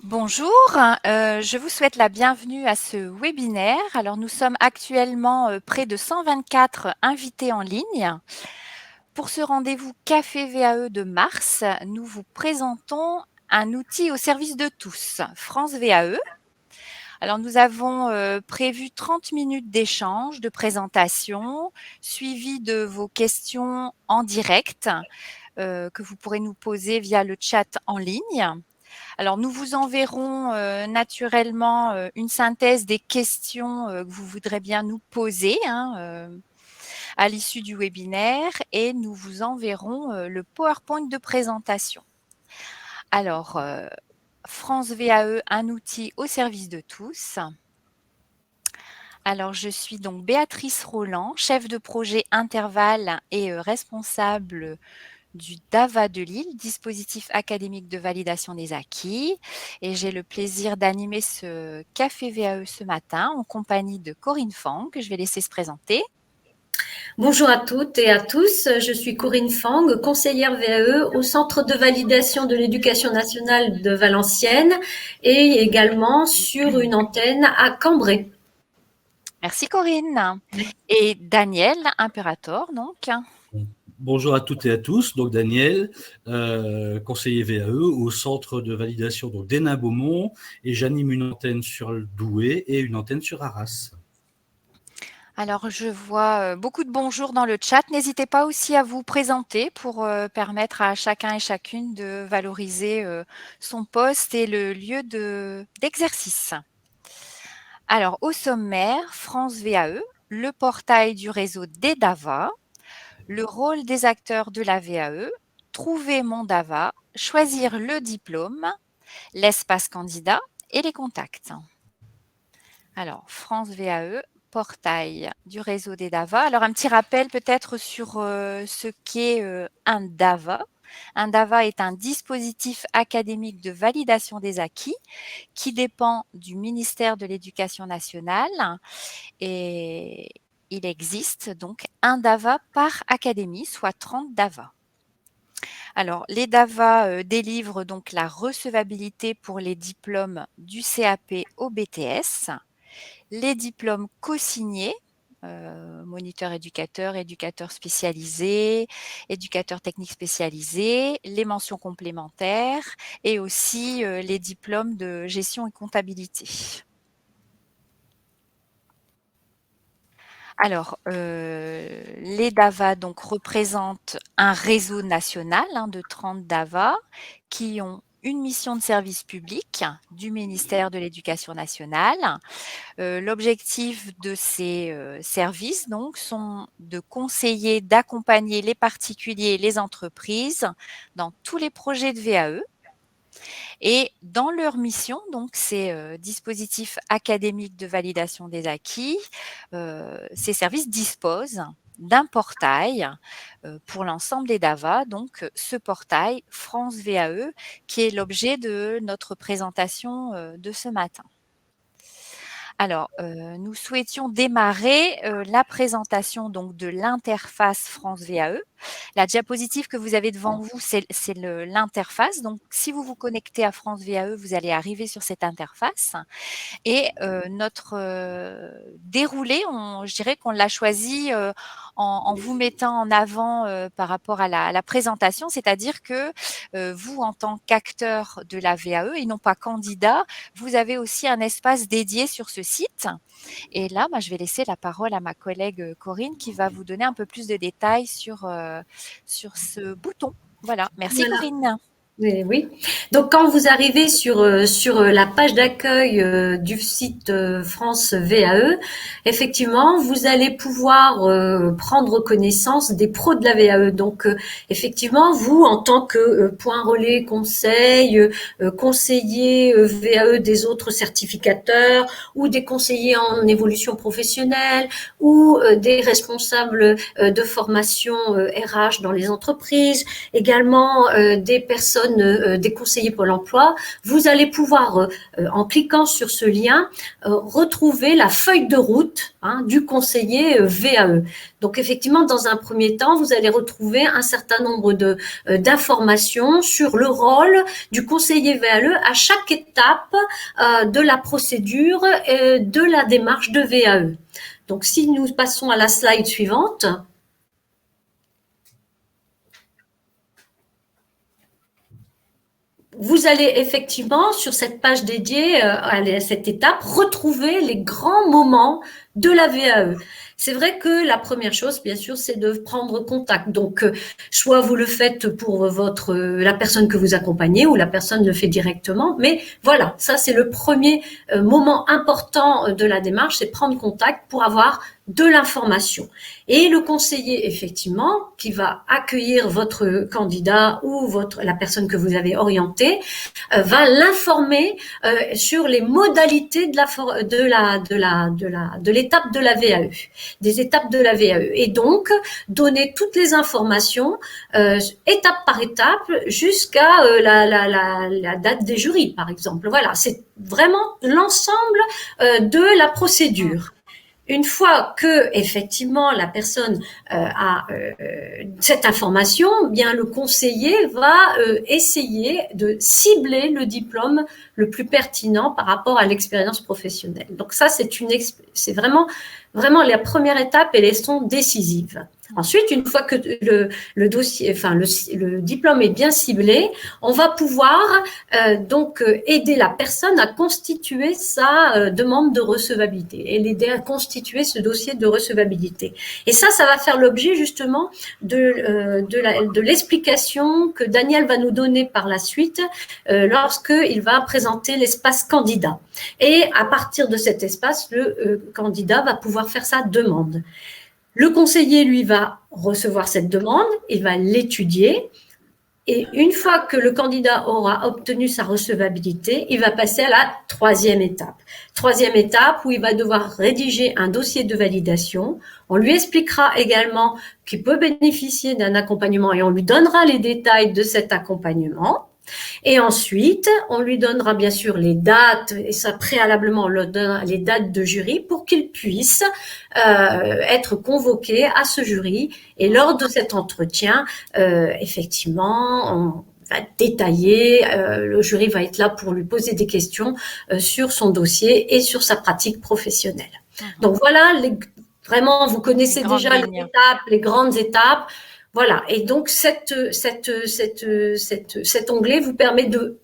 Bonjour, je vous souhaite la bienvenue à ce webinaire. Alors nous sommes actuellement près de 124 invités en ligne. Pour ce rendez-vous Café VAE de mars, nous vous présentons un outil au service de tous, France VAE. Alors nous avons prévu 30 minutes d'échange, de présentation, suivi de vos questions en direct que vous pourrez nous poser via le chat en ligne. Alors, nous vous enverrons naturellement une synthèse des questions que vous voudrez bien nous poser à l'issue du webinaire et nous vous enverrons le PowerPoint de présentation. Alors, France VAE, un outil au service de tous. Alors, je suis donc Béatrice Roland, chef de projet Intervalle et responsable du DAVA de Lille, dispositif académique de validation des acquis. Et j'ai le plaisir d'animer ce Café VAE ce matin en compagnie de Corinne Fang, que je vais laisser se présenter. Bonjour à toutes et à tous, je suis Corinne Fang, conseillère VAE au Centre de validation de l'éducation nationale de Valenciennes et également sur une antenne à Cambrai. Merci Corinne. Et Daniel Imperator, donc. Bonjour à toutes et à tous, donc Daniel, conseiller VAE au centre de validation d'Hénin-Beaumont, et j'anime une antenne sur Douai et une antenne sur Arras. Alors, je vois beaucoup de bonjours dans le chat. N'hésitez pas aussi à vous présenter pour permettre à chacun et chacune de valoriser son poste et le lieu d'exercice. Alors, au sommaire, France VAE, le portail du réseau des DAVA, le rôle des acteurs de la VAE, trouver mon DAVA, choisir le diplôme, l'espace candidat et les contacts. Alors, France VAE, portail du réseau des DAVA. Alors, un petit rappel peut-être sur ce qu'est un DAVA. Un DAVA est un dispositif académique de validation des acquis qui dépend du ministère de l'Éducation nationale et il existe donc un DAVA par académie, soit 30 DAVA. Alors, les DAVA délivrent donc la recevabilité pour les diplômes du CAP au BTS, les diplômes co-signés, moniteur éducateur, éducateur spécialisé, éducateur technique spécialisé, les mentions complémentaires et aussi les diplômes de gestion et comptabilité. Alors, les DAVA donc représentent un réseau national de 30 DAVA qui ont une mission de service public du ministère de l'Éducation nationale. L'objectif de ces services donc sont de conseiller, d'accompagner les particuliers et les entreprises dans tous les projets de VAE. Et dans leur mission, donc ces dispositifs académiques de validation des acquis, ces services disposent d'un portail pour l'ensemble des DAVA, donc ce portail France VAE qui est l'objet de notre présentation de ce matin. Alors, nous souhaitions démarrer la présentation donc de l'interface France VAE. La diapositive que vous avez devant vous, c'est l'interface. Donc, si vous vous connectez à France VAE, vous allez arriver sur cette interface. Et notre déroulé, je dirais qu'on l'a choisi en vous mettant en avant par rapport à la présentation, c'est-à-dire que vous, en tant qu'acteur de la VAE et non pas candidat, vous avez aussi un espace dédié sur ce site. Et là, je vais laisser la parole à ma collègue Corinne qui va vous donner un peu plus de détails sur ce bouton. Voilà, merci Voilà. Corinne. Oui. Donc, quand vous arrivez sur la page d'accueil du site France VAE, effectivement, vous allez pouvoir prendre connaissance des pros de la VAE. Donc, effectivement, vous, en tant que point relais conseil, conseiller VAE des autres certificateurs ou des conseillers en évolution professionnelle ou des responsables de formation RH dans les entreprises, également des personnes personnes, des conseillers Pôle emploi, vous allez pouvoir, en cliquant sur ce lien, retrouver la feuille de route du conseiller VAE. Donc effectivement, dans un premier temps, vous allez retrouver un certain nombre d'informations sur le rôle du conseiller VAE à chaque étape de la procédure et de la démarche de VAE. Donc si nous passons à la slide suivante. Vous allez effectivement, sur cette page dédiée à cette étape, retrouver les grands moments de la VAE. C'est vrai que la première chose, bien sûr, c'est de prendre contact. Donc, soit vous le faites pour la personne que vous accompagnez, ou la personne le fait directement. Mais voilà, ça c'est le premier moment important de la démarche, c'est prendre contact pour avoir de l'information. Et le conseiller, effectivement, qui va accueillir votre candidat ou la personne que vous avez orientée, va l'informer sur les modalités de l'étape de la VAE, des étapes de la VAE, et donc donner toutes les informations étape par étape jusqu'à la date des jurys, par exemple. Voilà, c'est vraiment l'ensemble de la procédure. Une fois que effectivement la personne a cette information, bien le conseiller va essayer de cibler le diplôme le plus pertinent par rapport à l'expérience professionnelle. Donc ça, c'est vraiment la première étape, et elles sont décisives. Ensuite, une fois que le dossier, le diplôme est bien ciblé, on va pouvoir donc aider la personne à constituer sa demande de recevabilité et l'aider à constituer ce dossier de recevabilité. Et ça va faire l'objet justement de l'explication que Daniel va nous donner par la suite lorsqu'il va présenter l'espace candidat. Et à partir de cet espace, le candidat va pouvoir faire sa demande. Le conseiller, lui, va recevoir cette demande, il va l'étudier, et une fois que le candidat aura obtenu sa recevabilité, il va passer à la troisième étape. Troisième étape où il va devoir rédiger un dossier de validation. On lui expliquera également qu'il peut bénéficier d'un accompagnement et on lui donnera les détails de cet accompagnement. Et ensuite, on lui donnera bien sûr les dates, et ça préalablement, on lui donnera les dates de jury pour qu'il puisse être convoqué à ce jury. Et lors de cet entretien, effectivement, on va détailler, le jury va être là pour lui poser des questions sur son dossier et sur sa pratique professionnelle. Donc voilà, vraiment, vous connaissez déjà les grandes étapes. Voilà, et donc cet onglet vous permet de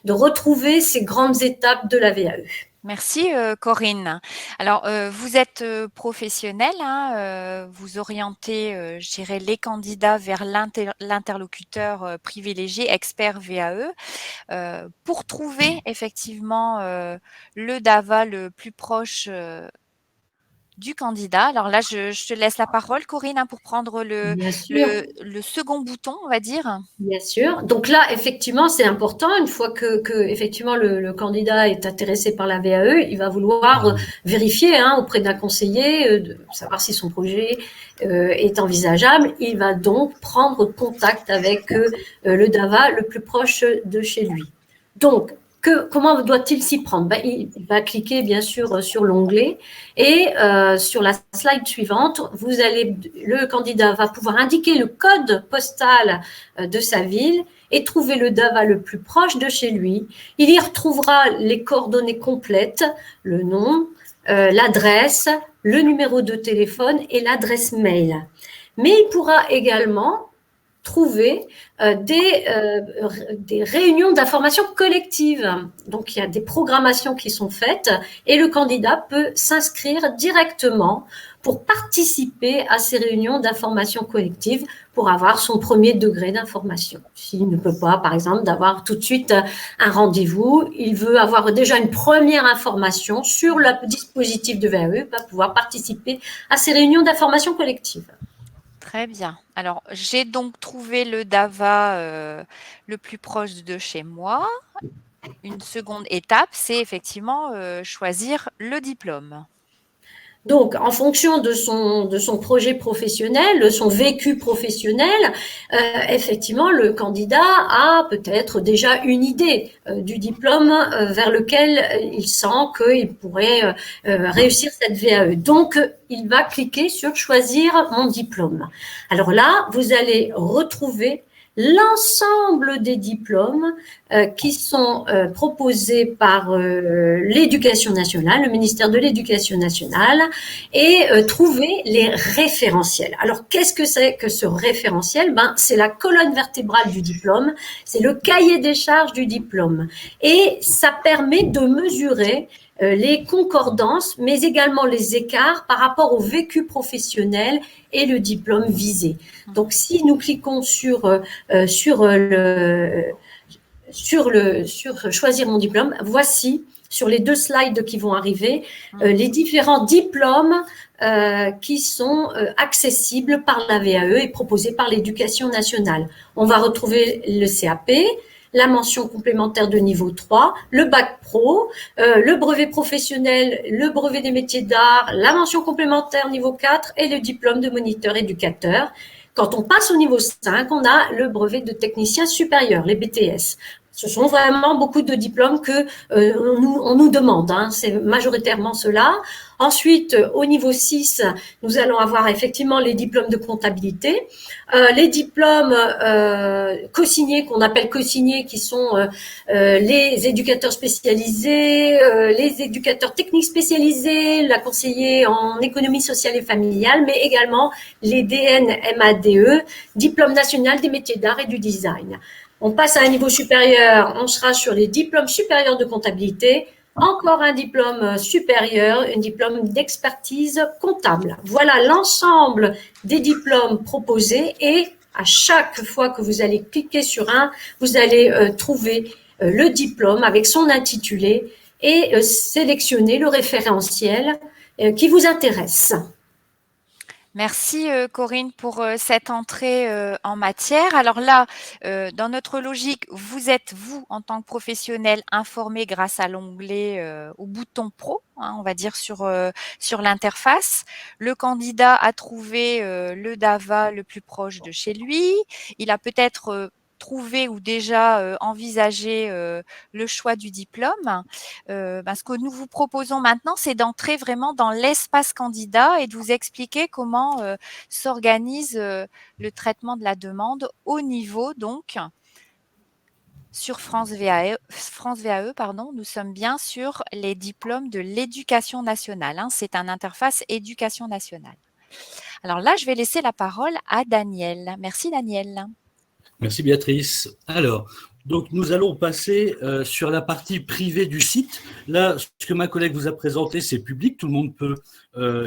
retrouver ces grandes étapes de la VAE. Merci Corinne. Alors vous êtes professionnelle, vous orientez, je dirais, les candidats vers l'interlocuteur privilégié, expert VAE, pour trouver effectivement le DAVA le plus proche du candidat. Alors là, je te laisse la parole, Corinne, pour prendre le second bouton, on va dire. Bien sûr. Donc là, effectivement, c'est important. Une fois que effectivement le candidat est intéressé par la VAE, il va vouloir vérifier auprès d'un conseiller, de savoir si son projet est envisageable. Il va donc prendre contact avec le DAVA le plus proche de chez lui. Donc, comment doit-il s'y prendre? Il va cliquer bien sûr sur l'onglet, et sur la slide suivante, le candidat va pouvoir indiquer le code postal de sa ville et trouver le DAVA le plus proche de chez lui. Il y retrouvera les coordonnées complètes, le nom, l'adresse, le numéro de téléphone et l'adresse mail. Mais il pourra également trouver des réunions d'information collective. Donc, il y a des programmations qui sont faites et le candidat peut s'inscrire directement pour participer à ces réunions d'information collective pour avoir son premier degré d'information. S'il ne peut pas, par exemple, d'avoir tout de suite un rendez-vous, il veut avoir déjà une première information sur le dispositif de VAE, va pouvoir participer à ces réunions d'information collective. Très bien. Alors, j'ai donc trouvé le DAVA le plus proche de chez moi. Une seconde étape, c'est effectivement choisir le diplôme. Donc, en fonction de son projet professionnel, de son vécu professionnel, effectivement, le candidat a peut-être déjà une idée du diplôme vers lequel il sent qu'il pourrait réussir cette VAE. Donc, il va cliquer sur « Choisir mon diplôme ». Alors là, vous allez retrouver l'ensemble des diplômes qui sont proposés par l'Éducation nationale, le ministère de l'Éducation nationale, et trouver les référentiels. Alors, qu'est-ce que c'est que ce référentiel? C'est la colonne vertébrale du diplôme, c'est le cahier des charges du diplôme, et ça permet de mesurer les concordances, mais également les écarts par rapport au vécu professionnel et le diplôme visé. Donc, si nous cliquons sur choisir mon diplôme, voici sur les 2 slides qui vont arriver les différents diplômes qui sont accessibles par la VAE et proposés par l'Éducation nationale. On va retrouver le CAP, la mention complémentaire de niveau 3, le bac pro, le brevet professionnel, le brevet des métiers d'art, la mention complémentaire niveau 4 et le diplôme de moniteur éducateur. Quand on passe au niveau 5, on a le brevet de technicien supérieur, les BTS. Ce sont vraiment beaucoup de diplômes que on nous demande, hein, c'est majoritairement cela. Ensuite, au niveau 6, nous allons avoir effectivement les diplômes de comptabilité, les diplômes co-signés, qu'on appelle co-signés, qui sont les éducateurs spécialisés, les éducateurs techniques spécialisés, la conseillère en économie sociale et familiale, mais également les DN-MADE, diplôme national des métiers d'art et du design. On passe à un niveau supérieur, on sera sur les diplômes supérieurs de comptabilité, encore un diplôme supérieur, un diplôme d'expertise comptable. Voilà l'ensemble des diplômes proposés et à chaque fois que vous allez cliquer sur un, vous allez trouver le diplôme avec son intitulé et sélectionner le référentiel qui vous intéresse. Merci Corinne pour cette entrée en matière. Alors là, dans notre logique, vous êtes, vous, en tant que professionnel, informé grâce à l'onglet au bouton pro, hein, on va dire sur l'interface. Le candidat a trouvé le DAVA le plus proche de chez lui. Il a peut-être trouvé ou déjà envisagé le choix du diplôme. Ce que nous vous proposons maintenant, c'est d'entrer vraiment dans l'espace candidat et de vous expliquer comment s'organise le traitement de la demande au niveau, donc, sur France VAE, pardon, nous sommes bien sur les diplômes de l'Éducation nationale. Hein, c'est une interface Éducation nationale. Alors là, je vais laisser la parole à Daniel. Merci Daniel. Merci Béatrice. Alors, donc nous allons passer sur la partie privée du site. Là, ce que ma collègue vous a présenté, c'est public, tout le monde peut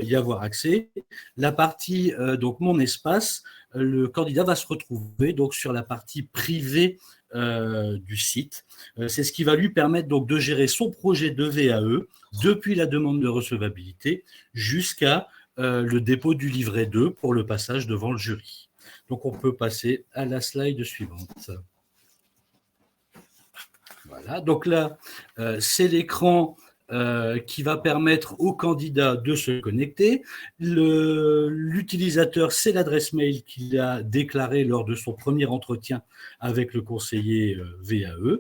y avoir accès. La partie, donc mon espace, le candidat va se retrouver donc sur la partie privée du site. C'est ce qui va lui permettre donc de gérer son projet de VAE depuis la demande de recevabilité jusqu'à le dépôt du livret 2 pour le passage devant le jury. Donc, on peut passer à la slide suivante. Voilà, donc là, c'est l'écran qui va permettre au candidat de se connecter. L'utilisateur, c'est l'adresse mail qu'il a déclarée lors de son premier entretien avec le conseiller VAE.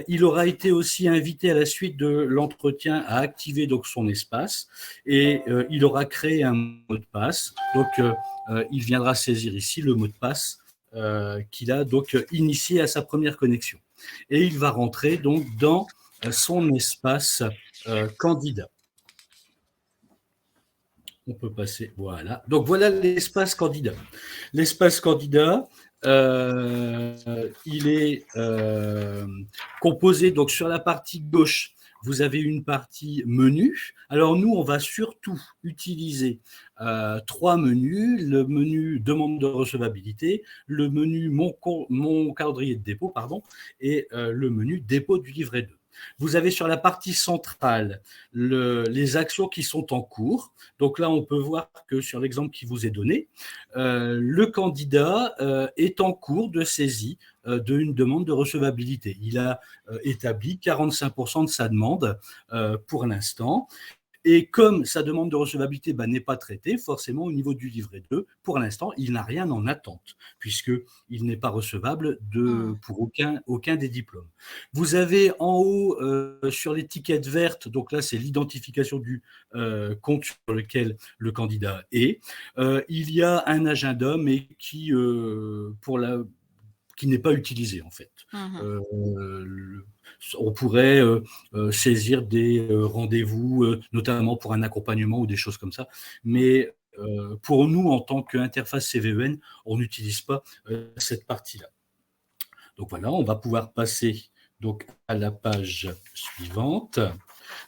Il aura été aussi invité à la suite de l'entretien à activer donc son espace et il aura créé un mot de passe. Donc, il viendra saisir ici le mot de passe qu'il a donc initié à sa première connexion. Et il va rentrer donc dans son espace candidat. On peut passer, voilà. Donc voilà l'espace candidat. L'espace candidat, il est composé, donc sur la partie gauche, vous avez une partie menu. Alors nous, on va surtout utiliser 3 menus. Le menu demande de recevabilité, le menu mon calendrier de dépôt, pardon, et le menu dépôt du livret 2. Vous avez sur la partie centrale les actions qui sont en cours. Donc là, on peut voir que sur l'exemple qui vous est donné, le candidat est en cours de saisie d'une demande de recevabilité. Il a établi 45% de sa demande pour l'instant. Et comme sa demande de recevabilité n'est pas traitée, forcément au niveau du livret 2, pour l'instant, il n'a rien en attente, puisqu'il n'est pas recevable pour aucun des diplômes. Vous avez en haut, sur l'étiquette verte, donc là c'est l'identification du compte sur lequel le candidat est, il y a un agenda, mais qui n'est pas utilisé en fait. On pourrait saisir des rendez-vous, notamment pour un accompagnement ou des choses comme ça, mais pour nous, en tant qu'interface CVEN, on n'utilise pas cette partie-là. Donc voilà, on va pouvoir passer donc, à la page suivante.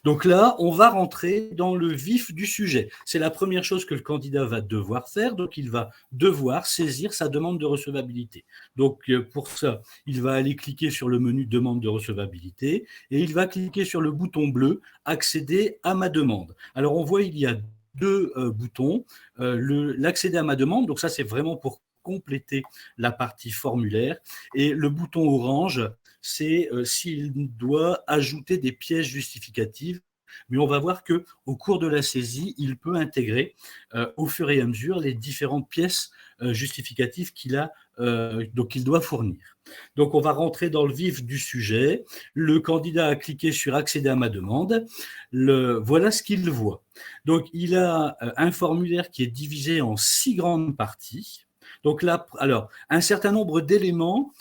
Donc là, on va rentrer dans le vif du sujet. C'est la première chose que le candidat va devoir faire. Donc, il va devoir saisir sa demande de recevabilité. Donc, pour ça, il va aller cliquer sur le menu demande de recevabilité et il va cliquer sur le bouton bleu accéder à ma demande. Alors, on voit il y a deux boutons. L'accéder à ma demande, donc ça, c'est vraiment pour compléter la partie formulaire. Et le bouton orange, c'est s'il doit ajouter des pièces justificatives. Mais on va voir qu'au cours de la saisie, il peut intégrer au fur et à mesure les différentes pièces justificatives qu'il doit fournir. Donc, on va rentrer dans le vif du sujet. Le candidat a cliqué sur « Accéder à ma demande ». Voilà ce qu'il voit. Donc, il a un formulaire qui est divisé en 6 grandes parties. Donc là, alors, un certain nombre d'éléments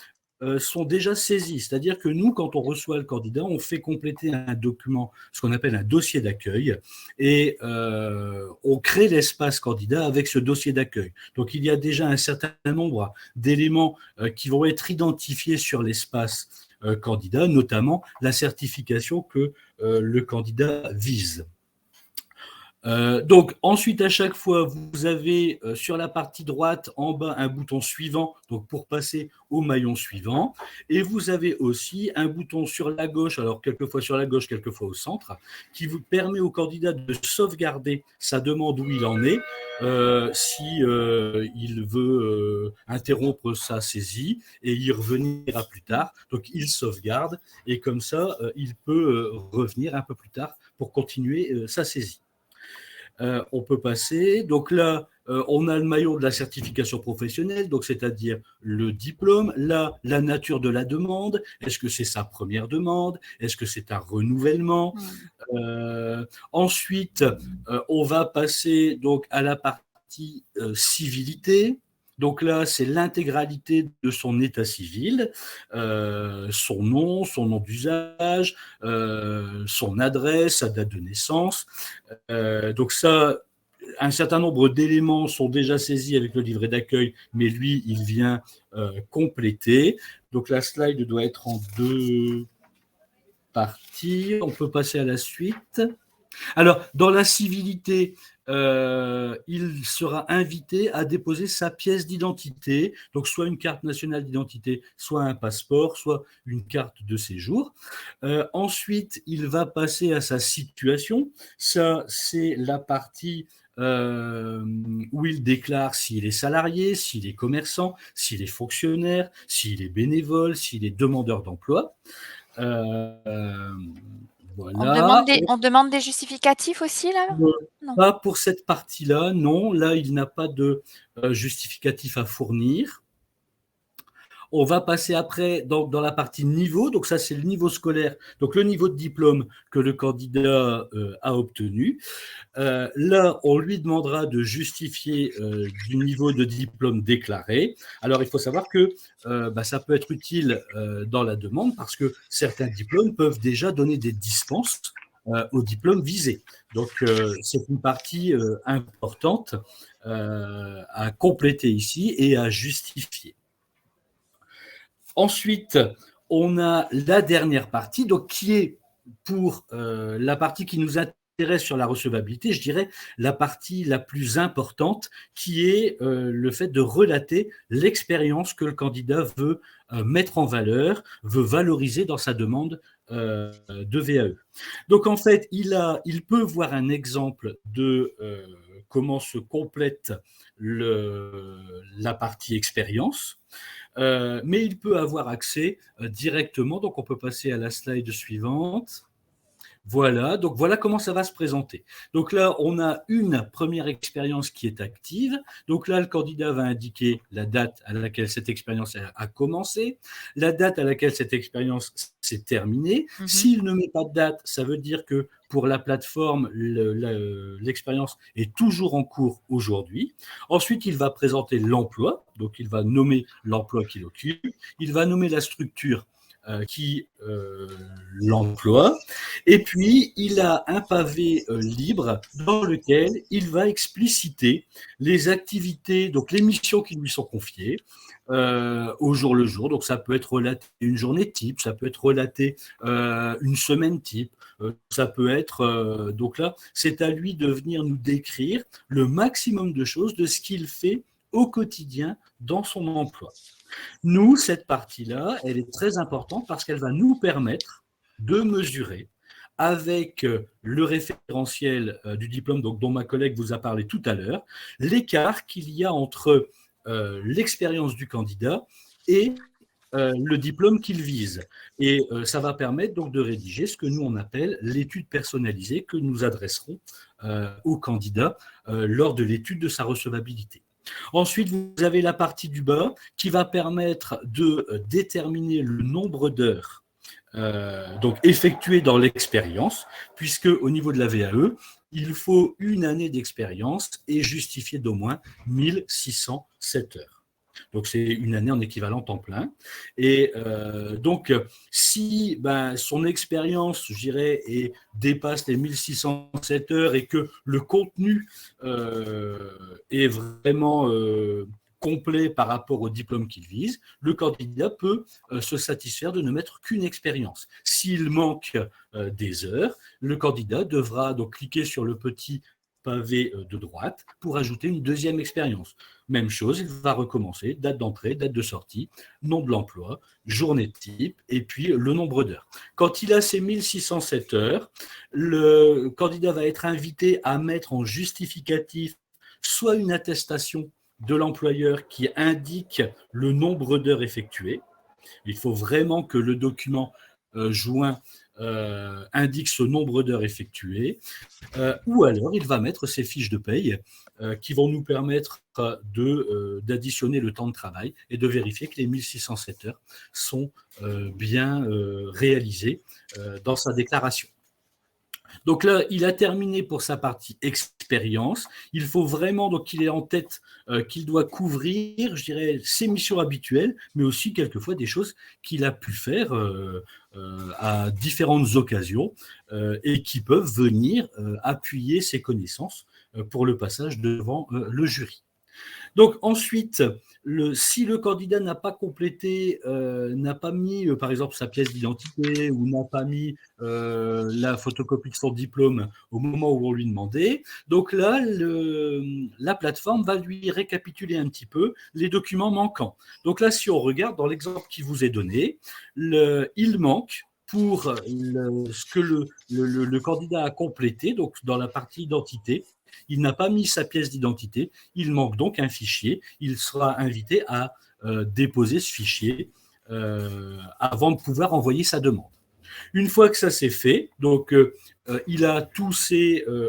sont déjà saisis. C'est-à-dire que nous, quand on reçoit le candidat, on fait compléter un document, ce qu'on appelle un dossier d'accueil, et on crée l'espace candidat avec ce dossier d'accueil. Donc, il y a déjà un certain nombre d'éléments qui vont être identifiés sur l'espace candidat, notamment la certification que le candidat vise. Donc ensuite, à chaque fois, vous avez sur la partie droite en bas un bouton suivant, donc pour passer au maillon suivant, et vous avez aussi un bouton sur la gauche, alors quelquefois sur la gauche, quelquefois au centre, qui vous permet au candidat de sauvegarder sa demande où il en est, si il veut interrompre sa saisie et y revenir plus tard. Donc il sauvegarde et comme ça, il peut revenir un peu plus tard pour continuer sa saisie. On peut passer. Donc là, on a le maillon de la certification professionnelle, donc c'est-à-dire le diplôme. Là, la nature de la demande. Est-ce que c'est sa première demande? Est-ce que c'est un renouvellement? Ensuite, on va passer donc à la partie civilité. Donc là, c'est l'intégralité de son état civil, son nom d'usage, son adresse, sa date de naissance. Donc ça, un certain nombre d'éléments sont déjà saisis avec le livret d'accueil, mais lui, il vient compléter. Donc la slide doit être en 2 parties. On peut passer à la suite. Alors, dans la civilité, il sera invité à déposer sa pièce d'identité, donc soit une carte nationale d'identité, soit un passeport, soit une carte de séjour. Ensuite, il va passer à sa situation. Ça, c'est la partie où il déclare s'il est salarié, s'il est commerçant, s'il est fonctionnaire, s'il est bénévole, s'il est demandeur d'emploi. Voilà. On demande des justificatifs aussi, là? Non. Pas pour cette partie-là, non. Là, il n'a pas de justificatif à fournir. On va passer après dans la partie niveau. Donc ça, c'est le niveau scolaire, donc le niveau de diplôme que le candidat a obtenu. Là, on lui demandera de justifier du niveau de diplôme déclaré. Alors, il faut savoir que ça peut être utile dans la demande parce que certains diplômes peuvent déjà donner des dispenses au diplôme visé. Donc, c'est une partie importante à compléter ici et à justifier. Ensuite, on a la dernière partie, donc qui est pour la partie qui nous intéresse sur la recevabilité, je dirais la partie la plus importante, qui est le fait de relater l'expérience que le candidat veut mettre en valeur, veut valoriser dans sa demande de VAE. Donc en fait, il peut voir un exemple de comment se complète la partie expérience. Mais il peut avoir accès directement, donc on peut passer à la slide suivante. Voilà, donc voilà comment ça va se présenter. Donc là, on a une première expérience qui est active. Donc là, le candidat va indiquer la date à laquelle cette expérience a commencé, la date à laquelle cette expérience s'est terminée. S'il ne met pas de date, ça veut dire que pour la plateforme, l'expérience est toujours en cours aujourd'hui. Ensuite, il va présenter l'emploi, donc il va nommer l'emploi qu'il occupe, il va nommer la structure qui l'emploie. Et puis, il a un pavé libre dans lequel il va expliciter les activités, donc les missions qui lui sont confiées au jour le jour. Donc, ça peut être relaté une journée type, ça peut être relaté une semaine type, ça peut être… donc là, c'est à lui de venir nous décrire le maximum de choses de ce qu'il fait au quotidien dans son emploi. Nous, cette partie-là, elle est très importante parce qu'elle va nous permettre de mesurer avec le référentiel du diplôme dont ma collègue vous a parlé tout à l'heure, l'écart qu'il y a entre l'expérience du candidat et le diplôme qu'il vise. Et ça va permettre donc de rédiger ce que nous on appelle l'étude personnalisée que nous adresserons au candidat lors de l'étude de sa recevabilité. Ensuite, vous avez la partie du bas qui va permettre de déterminer le nombre d'heures donc effectuées dans l'expérience, puisque au niveau de la VAE, il faut une année d'expérience et justifier d'au moins 1607 heures. Donc, c'est une année en équivalent temps plein. Et donc, si son expérience, je dirais, dépasse les 1607 heures et que le contenu est vraiment complet par rapport au diplôme qu'il vise, le candidat peut se satisfaire de ne mettre qu'une expérience. S'il manque des heures, le candidat devra donc cliquer sur le petit pavé de droite pour ajouter une deuxième expérience. Même chose, il va recommencer, date d'entrée, date de sortie, nom de l'emploi, journée type, et puis le nombre d'heures. Quand il a ces 1607 heures, le candidat va être invité à mettre en justificatif soit une attestation de l'employeur qui indique le nombre d'heures effectuées. Il faut vraiment que le document joint indique ce nombre d'heures effectuées, ou alors il va mettre ses fiches de paye qui vont nous permettre d'additionner le temps de travail et de vérifier que les 1607 heures sont bien réalisées dans sa déclaration. Donc là, il a terminé pour sa partie expérience. Il faut vraiment donc qu'il ait en tête qu'il doit couvrir, je dirais, ses missions habituelles, mais aussi quelquefois des choses qu'il a pu faire à différentes occasions et qui peuvent venir appuyer ses connaissances pour le passage devant le jury. Donc ensuite, si le candidat n'a pas complété, n'a pas mis par exemple sa pièce d'identité ou n'a pas mis la photocopie de son diplôme au moment où on lui demandait, donc là, la plateforme va lui récapituler un petit peu les documents manquants. Donc là, si on regarde dans l'exemple qui vous est donné, il manque pour ce que le candidat a complété, donc dans la partie identité, il n'a pas mis sa pièce d'identité, il manque donc un fichier, il sera invité à déposer ce fichier avant de pouvoir envoyer sa demande. Une fois que ça c'est fait, donc il a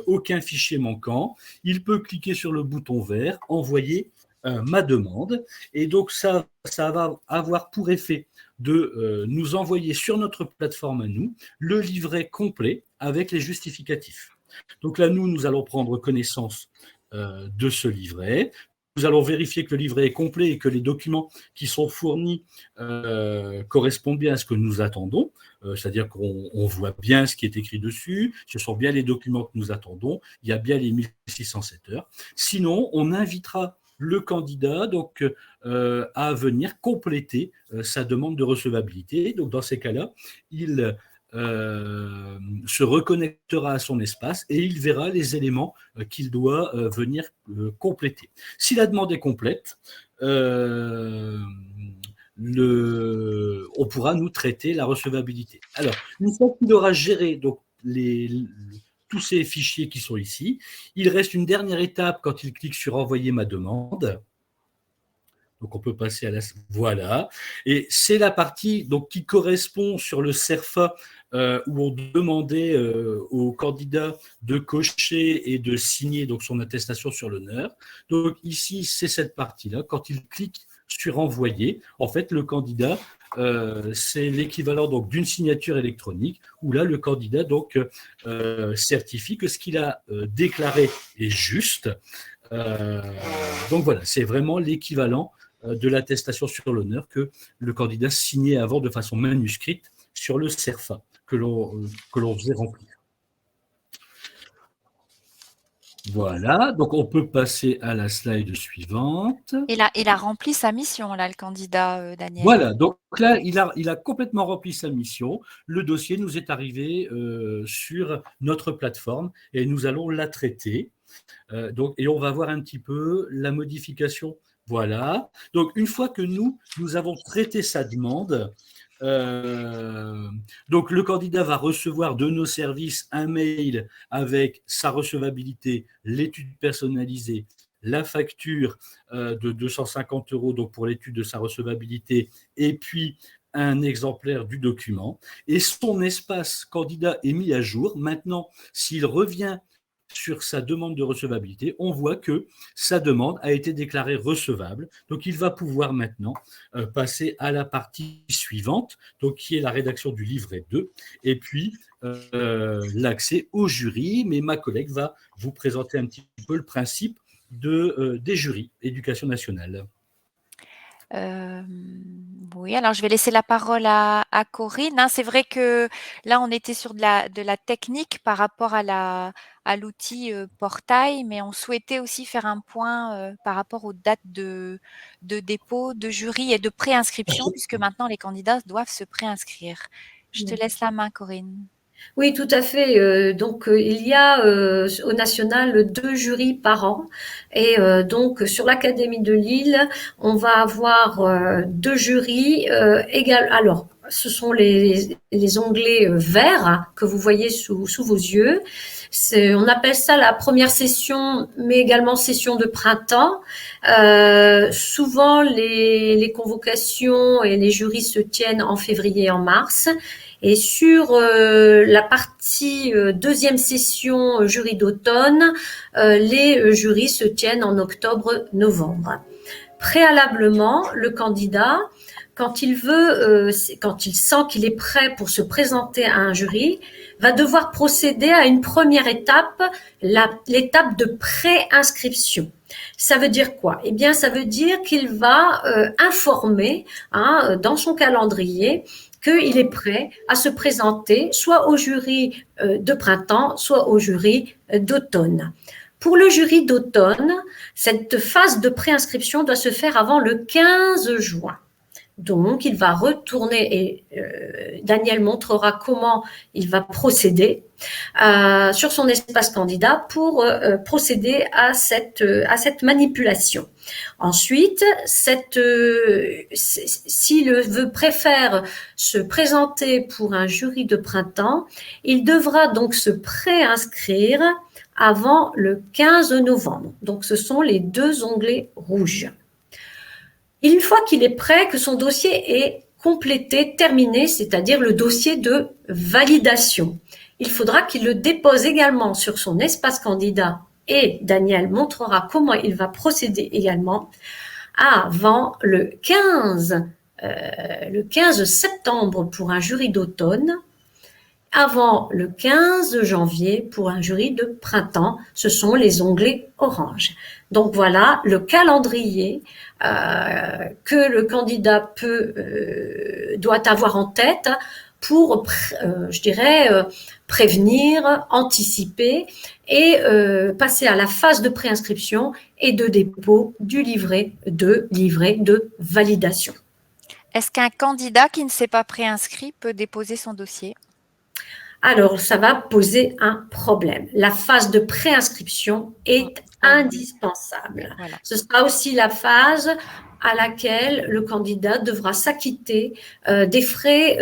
aucun fichier manquant, il peut cliquer sur le bouton vert, envoyer ma demande, et donc ça va avoir pour effet de nous envoyer sur notre plateforme à nous le livret complet avec les justificatifs. Donc là, nous allons prendre connaissance de ce livret. Nous allons vérifier que le livret est complet et que les documents qui sont fournis correspondent bien à ce que nous attendons, c'est-à-dire qu'on voit bien ce qui est écrit dessus, ce sont bien les documents que nous attendons, il y a bien les 1607 heures. Sinon, on invitera le candidat donc, à venir compléter sa demande de recevabilité. Donc, dans ces cas-là, il se reconnectera à son espace et il verra les éléments qu'il doit venir compléter. Si la demande est complète, on pourra nous traiter la recevabilité. Alors, une fois qu'il aura géré donc, tous ces fichiers qui sont ici, il reste une dernière étape quand il clique sur « Envoyer ma demande ». Donc, on peut passer à la… Voilà. Et c'est la partie donc, qui correspond sur le CERFA où on demandait aux candidats de cocher et de signer donc son attestation sur l'honneur. Donc ici, c'est cette partie-là. Quand il clique sur envoyer, en fait, le candidat, c'est l'équivalent donc d'une signature électronique où là, le candidat donc certifie que ce qu'il a déclaré est juste. Donc voilà, c'est vraiment l'équivalent de l'attestation sur l'honneur que le candidat signait avant de façon manuscrite sur le CERFA que l'on faisait remplir. Voilà, donc on peut passer à la slide suivante. Il a rempli sa mission, là, le candidat Daniel. Voilà, donc là, il a complètement rempli sa mission. Le dossier nous est arrivé sur notre plateforme et nous allons la traiter. Et on va voir un petit peu la modification. Voilà. Donc, une fois que nous avons traité sa demande, donc le candidat va recevoir de nos services un mail avec sa recevabilité, l'étude personnalisée, la facture de 250 € donc pour l'étude de sa recevabilité, et puis un exemplaire du document. Et son espace candidat est mis à jour. Maintenant, s'il revient sur sa demande de recevabilité, on voit que sa demande a été déclarée recevable. Donc, il va pouvoir maintenant passer à la partie suivante, donc qui est la rédaction du livret 2, et puis l'accès au jury. Mais ma collègue va vous présenter un petit peu le principe des jurys éducation nationale. Oui, alors je vais laisser la parole à Corinne. C'est vrai que là, on était sur de la technique par rapport à l'outil Portail, mais on souhaitait aussi faire un point par rapport aux dates de dépôt, de jury et de préinscription, puisque maintenant les candidats doivent se préinscrire. Je te laisse la main, Corinne. Oui, tout à fait. Il y a au national 2 jurys par an. Et donc, sur l'Académie de Lille, on va avoir 2 jurys égales. Alors, ce sont les onglets verts que vous voyez sous vos yeux. On appelle ça la première session, mais également session de printemps. Souvent, les convocations et les jurys se tiennent en février et en mars. Et sur la partie deuxième session jury d'automne, les jurys se tiennent en octobre-novembre. Préalablement, le candidat, quand il sent qu'il est prêt pour se présenter à un jury, va devoir procéder à une première étape, l'étape de préinscription. Ça veut dire quoi? Eh bien, ça veut dire qu'il va informer dans son calendrier qu'il est prêt à se présenter soit au jury de printemps, soit au jury d'automne. Pour le jury d'automne, cette phase de préinscription doit se faire avant le 15 juin. Donc, il va retourner et Daniel montrera comment il va procéder sur son espace candidat pour procéder à cette manipulation. Ensuite, si le vœu préfère se présenter pour un jury de printemps, il devra donc se préinscrire avant le 15 novembre. Donc, ce sont les 2 onglets rouges. Une fois qu'il est prêt, que son dossier est complété, terminé, c'est-à-dire le dossier de validation, il faudra qu'il le dépose également sur son espace candidat et Daniel montrera comment il va procéder également avant le 15 septembre pour un jury d'automne, avant le 15 janvier pour un jury de printemps. Ce sont les onglets orange. Donc voilà le calendrier que le candidat doit avoir en tête pour, prévenir, anticiper et passer à la phase de préinscription et de dépôt du livret de validation. Est-ce qu'un candidat qui ne s'est pas préinscrit peut déposer son dossier? Alors, ça va poser un problème. La phase de préinscription est indispensable. Voilà. Ce sera aussi la phase à laquelle le candidat devra s'acquitter des frais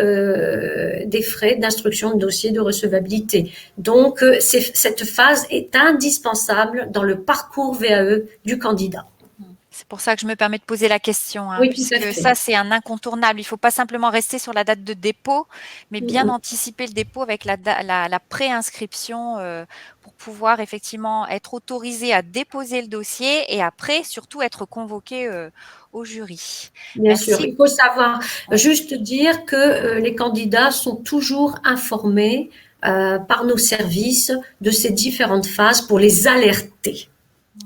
d'instruction de dossier de recevabilité. Donc, cette phase est indispensable dans le parcours VAE du candidat. C'est pour ça que je me permets de poser la question, Oui, tout à puisque fait. ça, c'est un incontournable. Il ne faut pas simplement rester sur la date de dépôt, mais bien Mhm. anticiper le dépôt avec la préinscription pour pouvoir effectivement être autorisé à déposer le dossier et après, surtout, être convoqué au jury. Bien sûr, Merci. il faut savoir Oui. juste dire que les candidats sont toujours informés par nos services de ces différentes phases pour les alerter.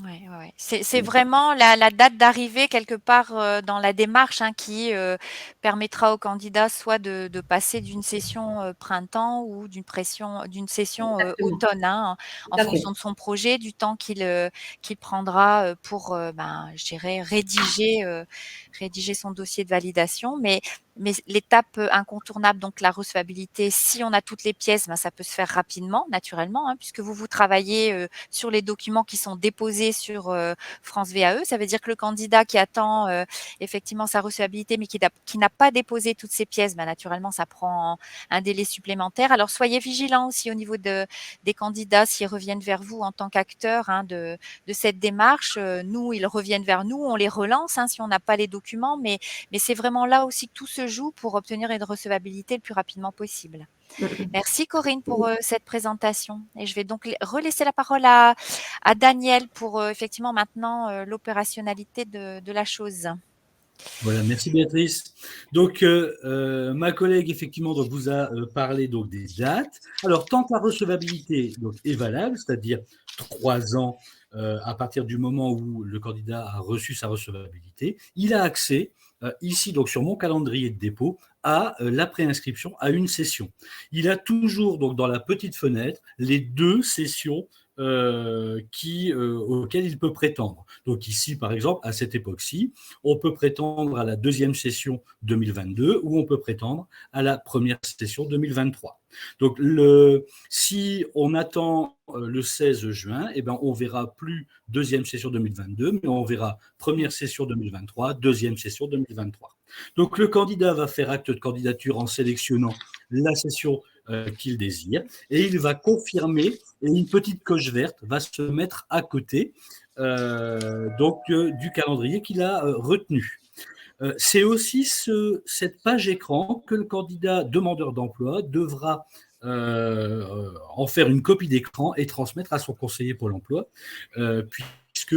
Ouais, ouais, ouais. C'est vraiment la date d'arrivée quelque part dans la démarche qui permettra aux candidats soit de passer d'une session printemps ou d'une session Exactement, automne, en tout à fait. fonction de son projet, du temps qu'il prendra pour, je dirais, rédiger son dossier de validation. Mais l'étape incontournable, donc la recevabilité, si on a toutes les pièces, ça peut se faire rapidement, naturellement, puisque vous travaillez sur les documents qui sont déposés sur France VAE. Ça veut dire que le candidat qui attend effectivement sa recevabilité, mais qui n'a pas déposé toutes ses pièces, naturellement, ça prend un délai supplémentaire. Alors, soyez vigilants aussi au niveau des candidats s'ils reviennent vers vous en tant qu'acteurs de cette démarche. Nous, ils reviennent vers nous, on les relance si on n'a pas les documents, mais c'est vraiment là aussi que tout se joue pour obtenir une recevabilité le plus rapidement possible. Merci Corinne pour cette présentation. Et je vais donc relaisser la parole à Daniel pour effectivement maintenant l'opérationnalité de la chose. Voilà, merci Béatrice. Donc, ma collègue, effectivement, donc, vous a parlé donc, des dates. Alors, tant que la recevabilité donc, est valable, c'est-à-dire 3 ans à partir du moment où le candidat a reçu sa recevabilité, il a accès, ici, donc sur mon calendrier de dépôt, à la préinscription à une session. Il a toujours, donc, dans la petite fenêtre, les 2 sessions auxquelles il peut prétendre. Donc ici, par exemple, à cette époque-ci, on peut prétendre à la 2e session 2022 ou on peut prétendre à la première session 2023. Donc, si on attend le 16 juin, eh ben, on verra plus 2e session 2022, mais on verra première session 2023, 2e session 2023. Donc, le candidat va faire acte de candidature en sélectionnant la session qu'il désire et il va confirmer et une petite coche verte va se mettre à côté du calendrier qu'il a retenu. C'est aussi cette page écran que le candidat demandeur d'emploi devra en faire une copie d'écran et transmettre à son conseiller Pôle emploi, puisque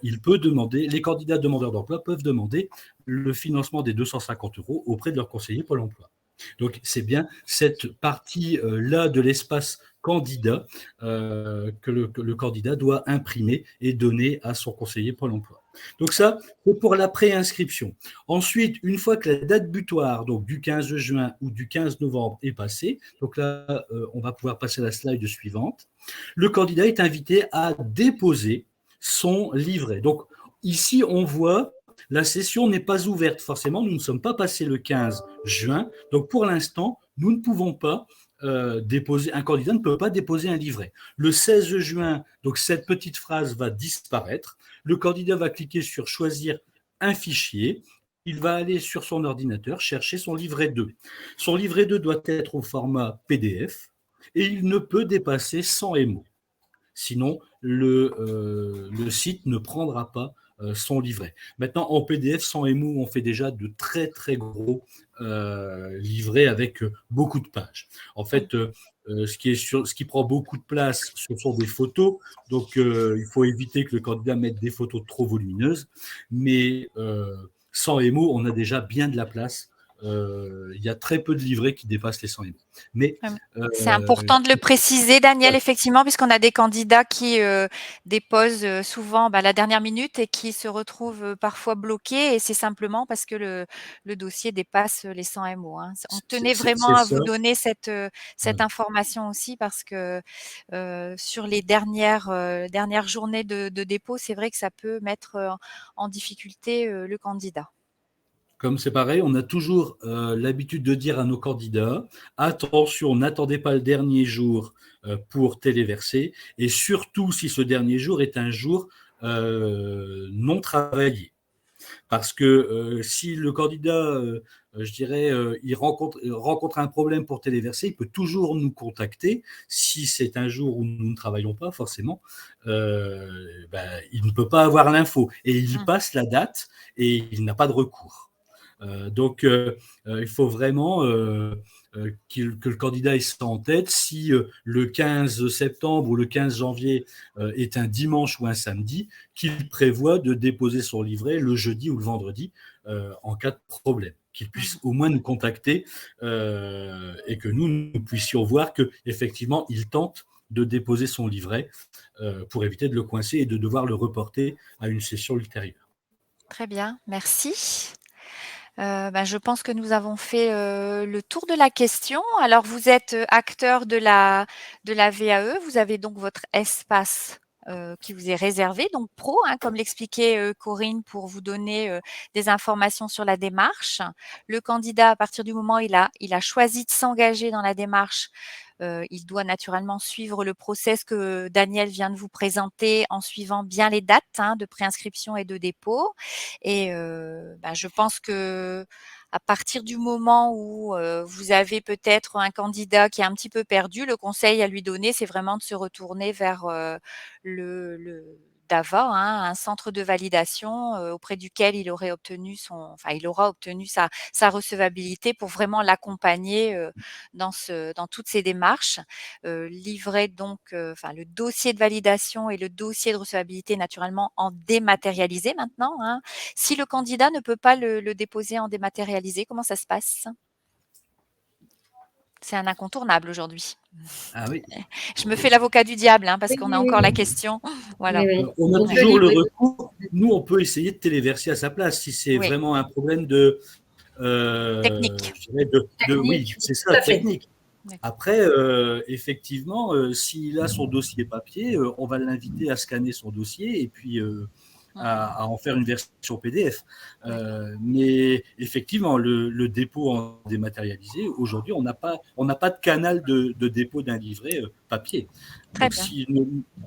les candidats demandeurs d'emploi peuvent demander le financement des 250 € auprès de leur conseiller Pôle emploi. Donc, c'est bien cette partie-là de l'espace candidat que le candidat doit imprimer et donner à son conseiller Pôle emploi. Donc ça, c'est pour la préinscription. Ensuite, une fois que la date butoir, donc du 15 juin ou du 15 novembre est passée, donc là, on va pouvoir passer à la slide suivante, le candidat est invité à déposer son livret. Donc ici, on voit la session n'est pas ouverte. Forcément, nous ne sommes pas passés le 15 juin. Donc, pour l'instant, nous ne pouvons pas un candidat ne peut pas déposer un livret. Le 16 juin, donc cette petite phrase va disparaître. Le candidat va cliquer sur choisir un fichier. Il va aller sur son ordinateur chercher son livret 2. Son livret 2 doit être au format PDF et il ne peut dépasser 100 mots. Sinon, le site ne prendra pas son livret. Maintenant, en PDF, sans MO, on fait déjà de très, très gros livrets avec beaucoup de pages. En fait, ce qui prend beaucoup de place, ce sont des photos. Donc, il faut éviter que le candidat mette des photos trop volumineuses. Mais sans MO, on a déjà bien de la place. Il y a très peu de livrets qui dépassent les 100 MO. Mais C'est important de le préciser, Daniel, effectivement, puisqu'on a des candidats qui déposent souvent la dernière minute et qui se retrouvent parfois bloqués. Et c'est simplement parce que le dossier dépasse les 100 MO. On tenait vraiment c'est à ça. vous donner cette Voilà. information aussi parce que sur les dernières journées de dépôt, c'est vrai que ça peut mettre en difficulté le candidat. Comme c'est pareil, on a toujours l'habitude de dire à nos candidats, attention, n'attendez pas le dernier jour pour téléverser, et surtout si ce dernier jour est un jour non travaillé. parce que si le candidat, je dirais, il rencontre un problème pour téléverser, il peut toujours nous contacter. Si c'est un jour où nous ne travaillons pas, forcément, il ne peut pas avoir l'info. Et il passe la date et il n'a pas de recours. Donc, il faut vraiment que le candidat ait ça en tête. Si le 15 septembre ou le 15 janvier est un dimanche ou un samedi, qu'il prévoit de déposer son livret le jeudi ou le vendredi en cas de problème. Qu'il puisse au moins nous contacter et que nous puissions voir qu'effectivement, il tente de déposer son livret pour éviter de le coincer et de devoir le reporter à une session ultérieure. Très bien, merci. Je pense que nous avons fait le tour de la question. Alors, vous êtes acteur de la VAE, vous avez donc votre espace qui vous est réservé, donc pro, hein, comme l'expliquait Corinne, pour vous donner des informations sur la démarche. Le candidat, à partir du moment où il a choisi de s'engager dans la démarche, il doit naturellement suivre le process que Daniel vient de vous présenter en suivant bien les dates de préinscription et de dépôt. Et je pense que à partir du moment où vous avez peut-être un candidat qui est un petit peu perdu, le conseil à lui donner, c'est vraiment de se retourner vers le DAVA, un centre de validation auprès duquel il aura obtenu sa recevabilité pour vraiment l'accompagner dans toutes ces démarches. Livrer donc le dossier de validation et le dossier de recevabilité naturellement en dématérialisé maintenant. Si le candidat ne peut pas le déposer en dématérialisé, comment ça se passe? C'est un incontournable aujourd'hui. Ah oui. Je me fais l'avocat du diable parce qu'on a encore la oui. question. Voilà. Oui. On a toujours le recours. Nous, on peut essayer de téléverser à sa place si c'est vraiment un problème de technique. Oui, c'est ça, technique. Après, effectivement, s'il a son dossier papier, on va l'inviter à scanner son dossier et puis à en faire une version PDF. Mais effectivement, le dépôt en dématérialisé, aujourd'hui, on n'a pas de canal de dépôt d'un livret papier. Très Donc, bien.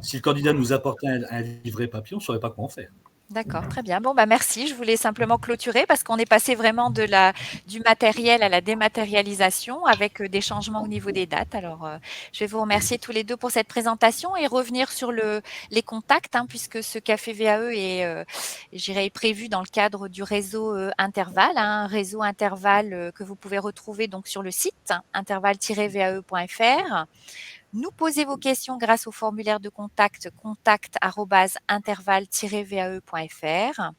si le candidat nous apportait un livret papier, on ne saurait pas comment faire. D'accord, très bien. Bon, merci. Je voulais simplement clôturer parce qu'on est passé vraiment du matériel à la dématérialisation avec des changements au niveau des dates. Alors, je vais vous remercier tous les deux pour cette présentation et revenir sur les contacts, puisque ce café VAE est prévu dans le cadre du réseau Interval, un réseau Interval que vous pouvez retrouver donc sur le site interval-vae.fr. Nous posez vos questions grâce au formulaire de contact@interval-vae.fr.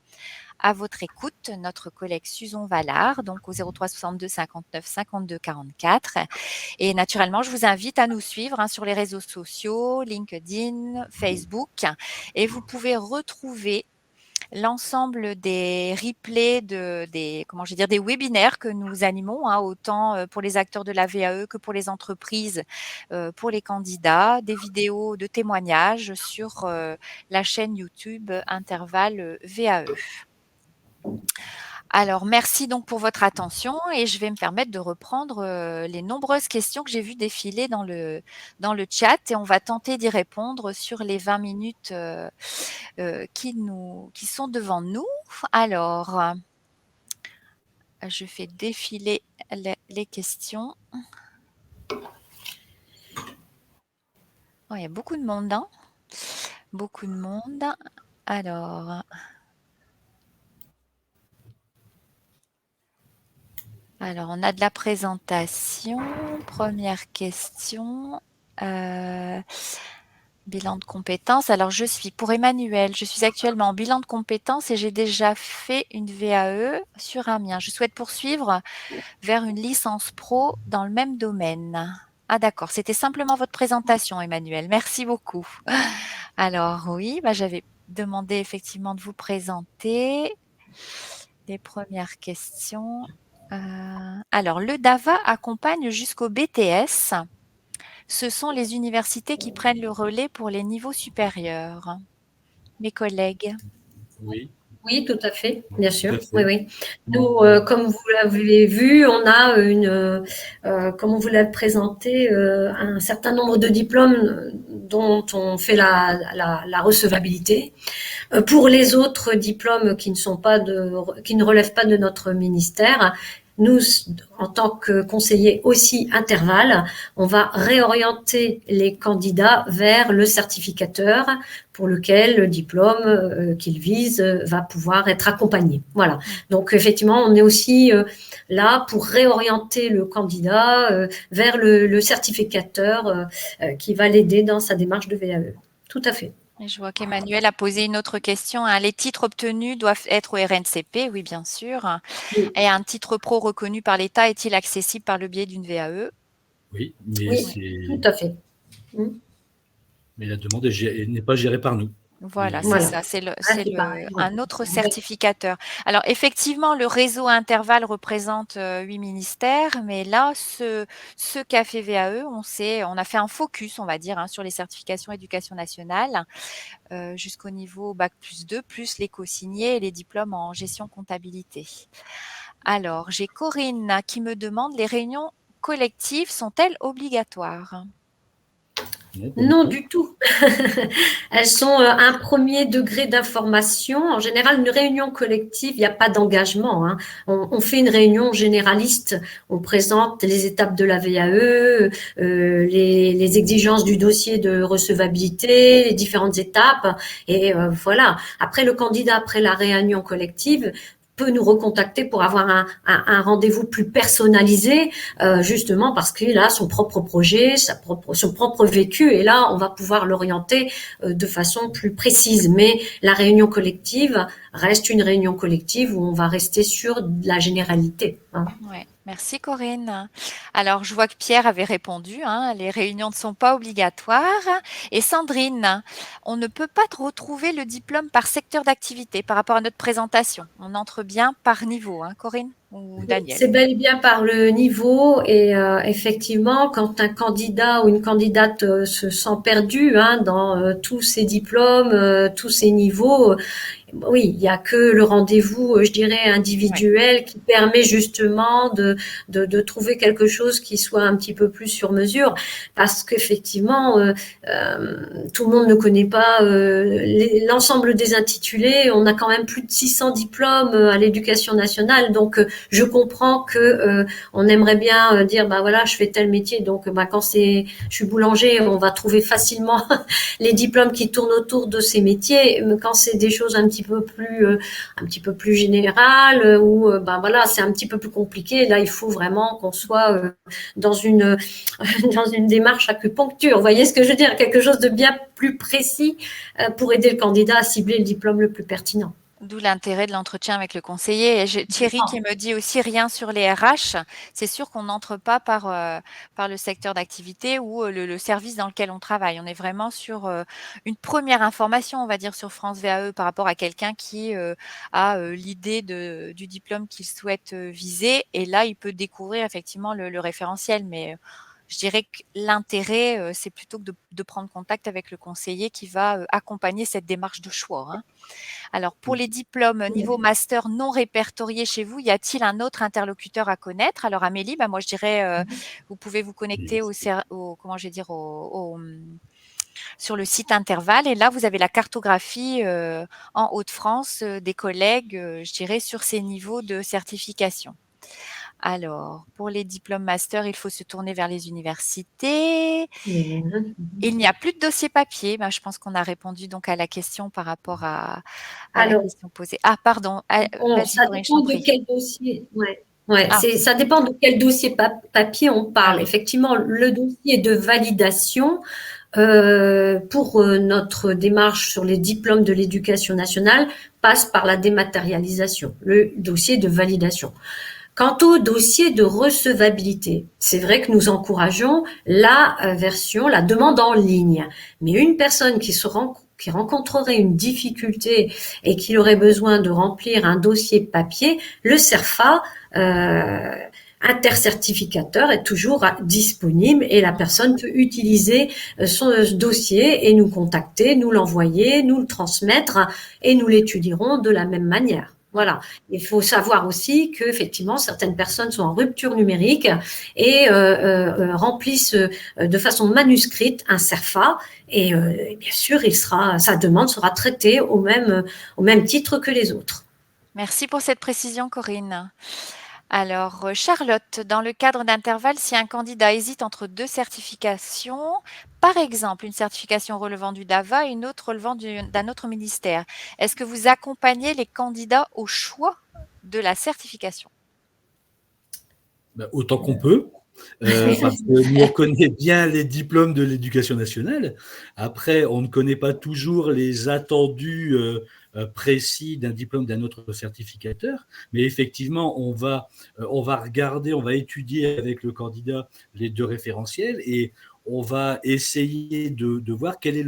À votre écoute, notre collègue Susan Vallard, donc au 03 62 59 52 44. Et naturellement, je vous invite à nous suivre sur les réseaux sociaux, LinkedIn, Facebook. Et vous pouvez retrouver l'ensemble des replays des webinaires que nous animons, autant pour les acteurs de la VAE que pour les entreprises, pour les candidats, des vidéos de témoignages sur la chaîne YouTube Interval VAE. Alors, merci donc pour votre attention et je vais me permettre de reprendre les nombreuses questions que j'ai vues défiler dans le chat et on va tenter d'y répondre sur les 20 minutes qui sont devant nous. Alors, je fais défiler les questions. Oh, il y a beaucoup de monde, beaucoup de monde. Alors, on a de la présentation. Première question. Bilan de compétences. Alors, pour Emmanuel, je suis actuellement en bilan de compétences et j'ai déjà fait une VAE sur Amiens. Je souhaite poursuivre vers une licence pro dans le même domaine. Ah d'accord, c'était simplement votre présentation, Emmanuel. Merci beaucoup. Alors oui, j'avais demandé effectivement de vous présenter les premières questions. Alors, le DAVA accompagne jusqu'au BTS. Ce sont les universités qui prennent le relais pour les niveaux supérieurs. Mes collègues. Oui. Oui, tout à fait, bien sûr. Tout à fait. Oui. Nous, comme vous l'avez vu, on a comme on vous l'a présenté, un certain nombre de diplômes dont on fait la recevabilité. Pour les autres diplômes qui ne relèvent pas de notre ministère, nous, en tant que conseillers aussi intervalles, on va réorienter les candidats vers le certificateur pour lequel le diplôme qu'ils visent va pouvoir être accompagné. Voilà. Donc effectivement, on est aussi là pour réorienter le candidat vers le certificateur qui va l'aider dans sa démarche de VAE. Tout à fait. Et je vois qu'Emmanuel a posé une autre question. Les titres obtenus doivent être au RNCP, oui, bien sûr. Oui. Et un titre pro reconnu par l'État est-il accessible par le biais d'une VAE? Oui, mais oui, tout à fait. Mais la demande n'est pas gérée par nous. Voilà, c'est Voilà. ça, c'est pareil, ouais. un autre certificateur. Alors effectivement, le réseau Interval représente 8 ministères, mais là, ce café VAE, on a fait un focus, on va dire, sur les certifications éducation nationale, jusqu'au niveau bac+2, plus les co-signés et les diplômes en gestion comptabilité. Alors, j'ai Corinne qui me demande, les réunions collectives sont-elles obligatoires? Non, du tout. Elles sont un premier degré d'information. En général, une réunion collective, il n'y a pas d'engagement. On fait une réunion généraliste. On présente les étapes de la VAE, les exigences du dossier de recevabilité, les différentes étapes. Et voilà. Après, le candidat, après la réunion collective, peut nous recontacter pour avoir un rendez-vous plus personnalisé, justement parce qu'il a son propre projet, son propre vécu, et là, on va pouvoir l'orienter de façon plus précise. Mais la réunion collective reste une réunion collective où on va rester sur la généralité. Ouais. Merci Corinne. Alors, je vois que Pierre avait répondu, les réunions ne sont pas obligatoires. Et Sandrine, on ne peut pas retrouver le diplôme par secteur d'activité par rapport à notre présentation. On entre bien par niveau, Corinne ou Daniel? C'est bel et bien par le niveau, et effectivement, quand un candidat ou une candidate se sent perdu dans tous ses diplômes, tous ses niveaux, oui, il n'y a que le rendez-vous, je dirais, individuel qui permet justement de trouver quelque chose qui soit un petit peu plus sur mesure, parce qu'effectivement, tout le monde ne connaît pas l'ensemble des intitulés. On a quand même plus de 600 diplômes à l'éducation nationale, donc je comprends que on aimerait bien dire, voilà, je fais tel métier, donc quand je suis boulanger, on va trouver facilement les diplômes qui tournent autour de ces métiers. Mais quand c'est des choses un petit peu plus générales, ou voilà, c'est un petit peu plus compliqué. Là, il faut vraiment qu'on soit dans une démarche acupuncture. Vous voyez ce que je veux dire? Quelque chose de bien plus précis pour aider le candidat à cibler le diplôme le plus pertinent. D'où l'intérêt de l'entretien avec le conseiller. Et Thierry qui me dit aussi rien sur les RH. C'est sûr qu'on n'entre pas par le secteur d'activité ou le service dans lequel on travaille. On est vraiment sur une première information, on va dire, sur France VAE par rapport à quelqu'un qui a l'idée du diplôme qu'il souhaite viser. Et là, il peut découvrir effectivement le référentiel. Mais je dirais que l'intérêt, c'est plutôt que de prendre contact avec le conseiller qui va accompagner cette démarche de choix. Alors, pour les diplômes niveau master non répertoriés chez vous, y a-t-il un autre interlocuteur à connaître? Alors, Amélie, moi, je dirais, vous pouvez vous connecter sur le site Interval, et là, vous avez la cartographie en Hauts-de-France des collègues, je dirais, sur ces niveaux de certification. Alors, pour les diplômes master, il faut se tourner vers les universités. Il n'y a plus de dossier papier. Je pense qu'on a répondu donc à la question par rapport à la question posée. Ah, pardon. Ça dépend de quel dossier. Ça dépend de quel dossier papier on parle. Effectivement, le dossier de validation pour notre démarche sur les diplômes de l'éducation nationale passe par la dématérialisation, le dossier de validation. Quant au dossier de recevabilité, c'est vrai que nous encourageons la demande en ligne. Mais une personne qui rencontrerait une difficulté et qui aurait besoin de remplir un dossier papier, le CERFA intercertificateur est toujours disponible, et la personne peut utiliser son dossier et nous contacter, nous l'envoyer, nous le transmettre, et nous l'étudierons de la même manière. Voilà. Il faut savoir aussi qu'effectivement, certaines personnes sont en rupture numérique et remplissent de façon manuscrite un CERFA et bien sûr, sa demande sera traitée au même titre que les autres. Merci pour cette précision, Corinne. Alors, Charlotte, dans le cadre d'intervalle, si un candidat hésite entre 2 certifications, par exemple une certification relevant du DAVA et une autre relevant d'un autre ministère, est-ce que vous accompagnez les candidats au choix de la certification? Autant qu'on peut, parce que nous, on connaît bien les diplômes de l'éducation nationale. Après, on ne connaît pas toujours les attendus précis d'un diplôme d'un autre certificateur, mais effectivement, on va regarder, on va étudier avec le candidat les 2 référentiels et on va essayer de voir quel est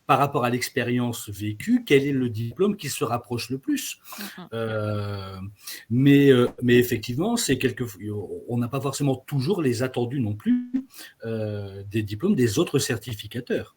par rapport à l'expérience vécue, quel est le diplôme qui se rapproche le plus. Mais effectivement, on n'a pas forcément toujours les attendus non plus des diplômes des autres certificateurs.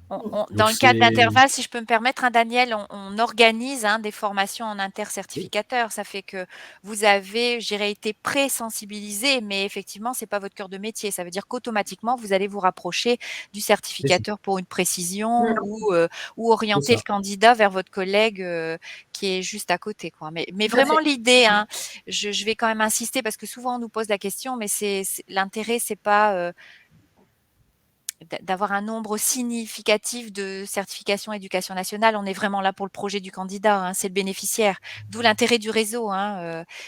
Dans le cadre d'intervalle, si je peux me permettre, Daniel, on organise des formations en intercertificateurs. Ça fait que vous avez, je dirais, été pré-sensibilisé, mais effectivement, c'est pas votre cœur de métier. Ça veut dire qu'automatiquement, vous allez vous rapprocher du certificateur pour une précision ou orienter le candidat vers votre collègue qui est juste à côté, quoi. Mais vraiment l'idée, je vais quand même insister parce que souvent on nous pose la question, mais l'intérêt, c'est pas d'avoir un nombre significatif de certifications éducation nationale. On est vraiment là pour le projet du candidat, c'est le bénéficiaire. D'où l'intérêt du réseau.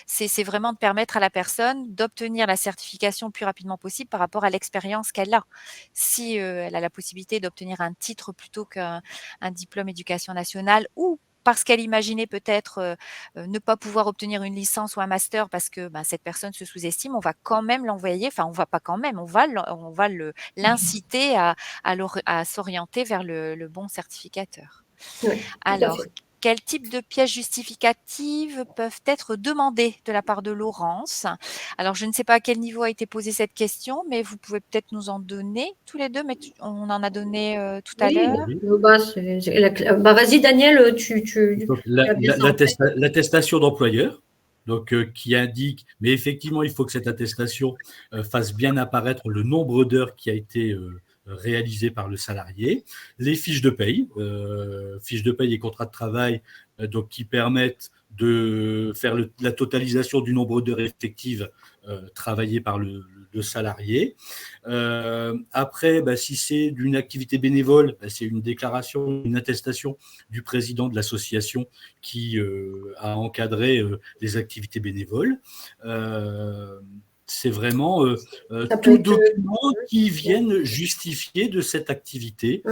C'est vraiment de permettre à la personne d'obtenir la certification le plus rapidement possible par rapport à l'expérience qu'elle a. Si elle a la possibilité d'obtenir un titre plutôt qu'un diplôme éducation nationale ou parce qu'elle imaginait peut-être ne pas pouvoir obtenir une licence ou un master parce que cette personne se sous-estime, on va quand même l'envoyer, enfin on va pas quand même, on va l'inciter à s'orienter vers le bon certificateur. Oui, Alors, quel type de pièces justificatives peuvent être demandées de la part de Laurence? Alors, je ne sais pas à quel niveau a été posée cette question, mais vous pouvez peut-être nous en donner tous les deux, mais on en a donné tout à l'heure. Vas-y, Daniel, l'attestation d'employeur, donc qui indique, mais effectivement, il faut que cette attestation fasse bien apparaître le nombre d'heures qui a été réalisé par le salarié, les fiches de paye et contrats de travail, donc qui permettent de faire la totalisation du nombre d'heures effectives travaillées par le salarié. Après, si c'est d'une activité bénévole, c'est une déclaration, une attestation du président de l'association qui a encadré les activités bénévoles. C'est vraiment tout document qui vienne justifier de cette activité.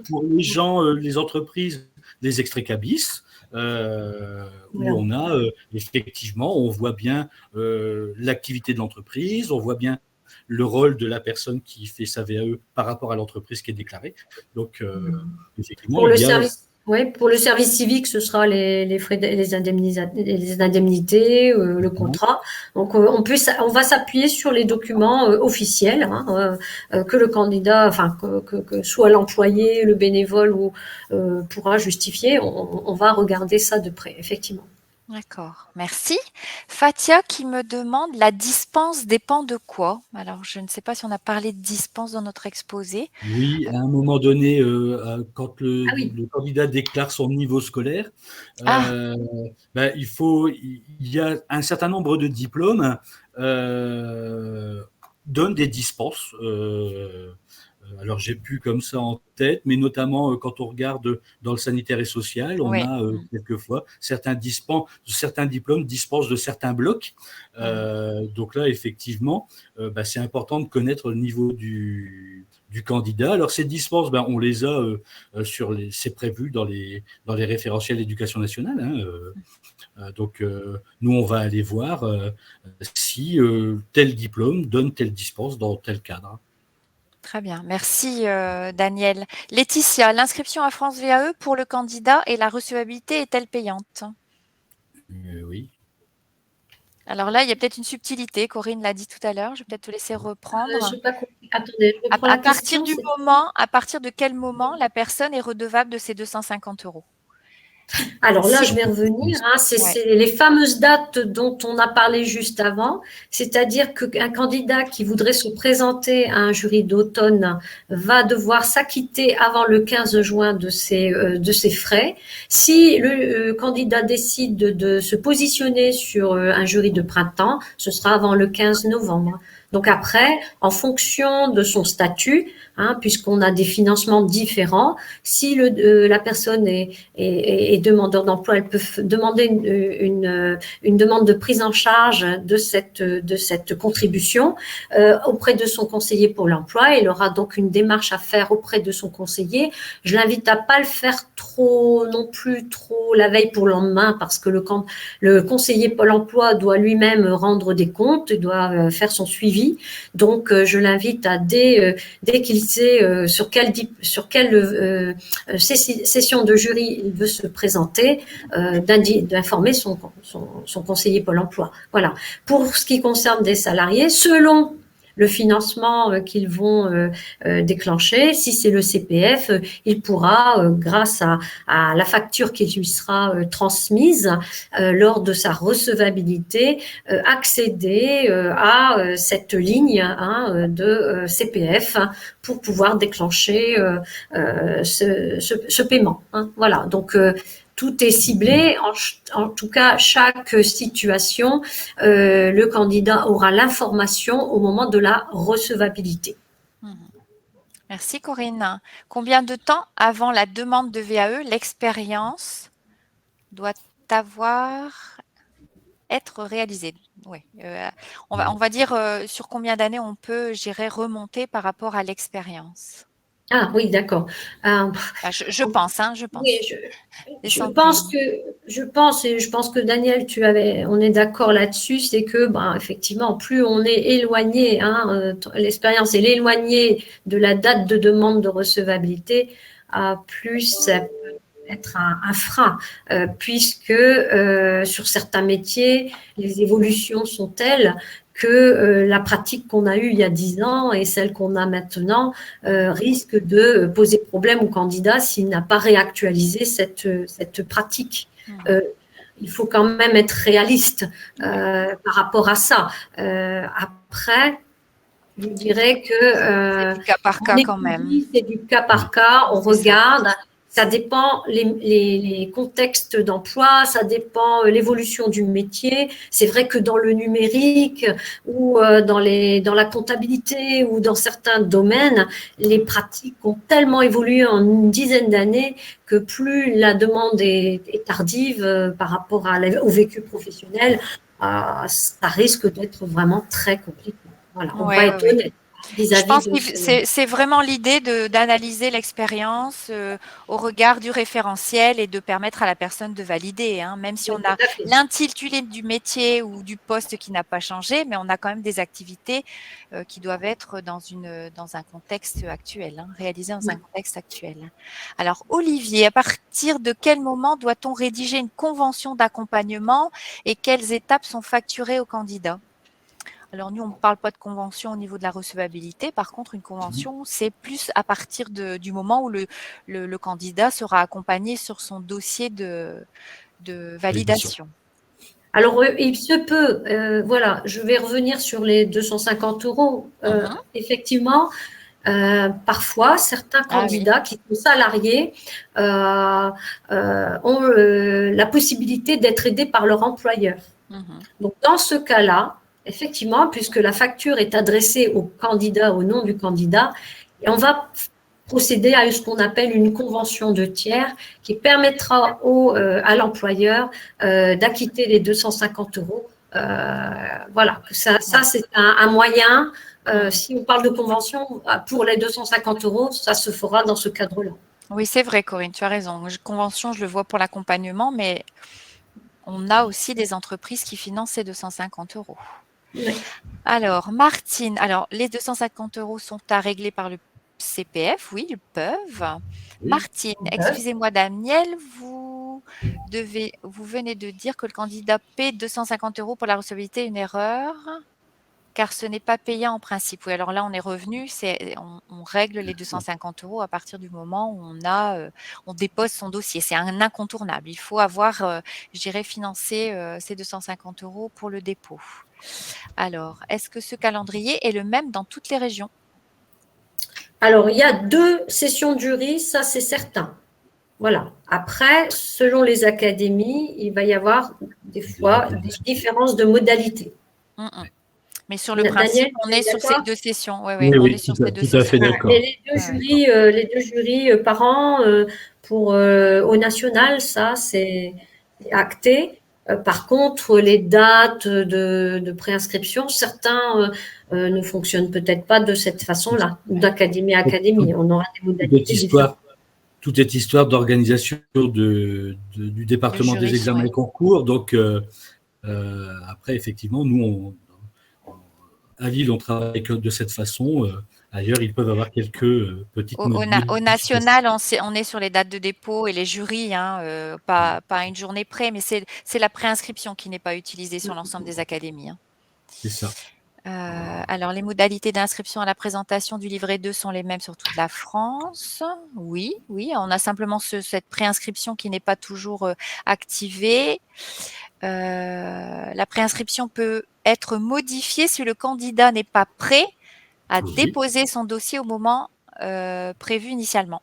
Pour les gens, les entreprises, les extraits CABIS, où on a effectivement, on voit bien l'activité de l'entreprise, on voit bien le rôle de la personne qui fait sa VAE par rapport à l'entreprise qui est déclarée. Donc, effectivement, pour le service civique, ce sera les frais, les indemnités, le contrat. Donc, on va s'appuyer sur les documents officiels que le candidat, que soit l'employé, le bénévole pourra justifier. On va regarder ça de près, effectivement. D'accord, merci. Fatia qui me demande, la dispense dépend de quoi? Alors, je ne sais pas si on a parlé de dispense dans notre exposé. Oui, à un moment donné, quand le candidat déclare son niveau scolaire, il y a un certain nombre de diplômes donnent des dispenses. Alors, j'ai plus comme ça en tête, mais notamment quand on regarde dans le sanitaire et social, on a quelquefois certains diplômes dispensent de certains blocs. Donc là, effectivement, c'est important de connaître le niveau du candidat. Alors, ces dispenses, on les a c'est prévu dans les référentiels d'éducation nationale. Donc, nous, on va aller voir si tel diplôme donne telle dispense dans tel cadre. Très bien, merci Daniel. Laetitia, l'inscription à France VAE pour le candidat et la recevabilité est-elle payante? Oui. Alors là, il y a peut-être une subtilité, Corinne l'a dit tout à l'heure, je vais peut-être te laisser reprendre. Je n'ai pas compris. Attendez, je reprends la question. À partir de quel moment la personne est redevable de ces 250 €? Alors là, Si, je vais revenir, hein, ouais. c'est les fameuses dates dont on a parlé juste avant, c'est-à-dire qu'un candidat qui voudrait se présenter à un jury d'automne va devoir s'acquitter avant le 15 juin de ses frais. Si le candidat décide de se positionner sur un jury de printemps, ce sera avant le 15 novembre. Donc après, en fonction de son statut, hein, puisqu'on a des financements différents, si la personne est demandeur d'emploi, elle peut demander une demande de prise en charge de cette contribution auprès de son conseiller pour l'emploi. Elle aura donc une démarche à faire auprès de son conseiller. Je l'invite à pas le faire trop non plus trop la veille pour le lendemain parce que le conseiller Pôle emploi doit lui-même rendre des comptes, doit faire son suivi. Donc, je l'invite à dès qu'il sait sur quelle session de jury il veut se présenter, d'informer son conseiller Pôle emploi. Voilà. Pour ce qui concerne des salariés, selon le financement qu'ils vont déclencher, si c'est le CPF, il pourra, grâce à la facture qui lui sera transmise lors de sa recevabilité, accéder à cette ligne hein, de CPF hein, pour pouvoir déclencher ce paiement. Hein. Voilà, donc tout est ciblé. En tout cas, chaque situation, le candidat aura l'information au moment de la recevabilité. Merci Corinne. Combien de temps avant la demande de VAE l'expérience doit être réalisée? Oui. On va dire sur combien d'années on peut, j'irais, remonter par rapport à l'expérience. Ah oui, d'accord. Je pense, hein, je pense. Oui, je pense que Daniel, on est d'accord là-dessus, c'est que, ben, effectivement, plus on est éloigné, hein, l'expérience est éloignée de la date de demande de recevabilité, plus ça peut être un frein, puisque sur certains métiers, les évolutions sont telles que la pratique qu'on a eue il y a 10 ans et celle qu'on a maintenant risque de poser problème au candidat s'il n'a pas réactualisé cette pratique. Il faut quand même être réaliste par rapport à ça. Après, je dirais que c'est du cas par cas quand même. C'est du cas par cas, on regarde. Ça dépend les contextes d'emploi, ça dépend l'évolution du métier. C'est vrai que dans le numérique ou dans la comptabilité ou dans certains domaines, les pratiques ont tellement évolué en une dizaine d'années que plus la demande est tardive par rapport au vécu professionnel, ça risque d'être vraiment très compliqué. Voilà, on va être honnête. Je pense que c'est vraiment l'idée d'analyser l'expérience au regard du référentiel et de permettre à la personne de valider. Hein, même si on a l'intitulé du métier ou du poste qui n'a pas changé, mais on a quand même des activités qui doivent être dans un contexte actuel, hein, réalisées dans un contexte actuel. Alors, Olivier, à partir de quel moment doit-on rédiger une convention d'accompagnement et quelles étapes sont facturées aux candidats? Alors nous, on ne parle pas de convention au niveau de la recevabilité. Par contre, une convention, c'est plus à partir du moment où le candidat sera accompagné sur son dossier de validation. Alors, il se peut, voilà, je vais revenir sur les 250 €. Effectivement, parfois, certains candidats qui sont salariés ont la possibilité d'être aidés par leur employeur. Donc, dans ce cas-là, effectivement, puisque la facture est adressée au candidat, au nom du candidat, et on va procéder à ce qu'on appelle une convention de tiers qui permettra à l'employeur d'acquitter les 250 €. Voilà, ça c'est un moyen. Si on parle de convention, pour les 250 €, ça se fera dans ce cadre-là. Oui, c'est vrai, Corinne, tu as raison. Convention, je le vois pour l'accompagnement, mais on a aussi des entreprises qui financent ces 250 €. Oui. Alors, Martine, les 250 € sont à régler par le CPF, oui, ils peuvent. Oui. Martine, excusez-moi Daniel, vous venez de dire que le candidat paie 250 € pour la recevabilité, une erreur. car ce n'est pas payant en principe. Oui, alors là, on est revenu, on règle les 250 € à partir du moment où on dépose son dossier. C'est un incontournable. Il faut avoir, je dirais, financé ces 250 € pour le dépôt. Alors, est-ce que ce calendrier est le même dans toutes les régions? Alors, il y a 2 sessions de jury, ça c'est certain. Voilà. Après, selon les académies, il va y avoir des fois des différences de modalités. Mais sur le principe, on est sur ces 2 sessions. Oui, on est sur ces 2 tout à fait sessions. d'accord. Et les deux jurys par an pour au national, ça c'est acté. Par contre, les dates de préinscription, certains ne fonctionnent peut-être pas de cette façon-là, d'académie à académie. On aura des modalités différentes. Tout est histoire d'organisation du département des examens et concours. Donc, après, effectivement, nous, à Lille, on travaille de cette façon. Ailleurs, ils peuvent avoir quelques petites modifications. Au national, on est sur les dates de dépôt et les jurys, pas à une journée près, mais c'est la préinscription qui n'est pas utilisée sur l'ensemble des académies. C'est ça. Alors, les modalités d'inscription à la présentation du livret 2 sont les mêmes sur toute la France. Oui, on a simplement cette préinscription qui n'est pas toujours activée. La préinscription peut être modifiée si le candidat n'est pas prêt à déposer son dossier au moment prévu initialement.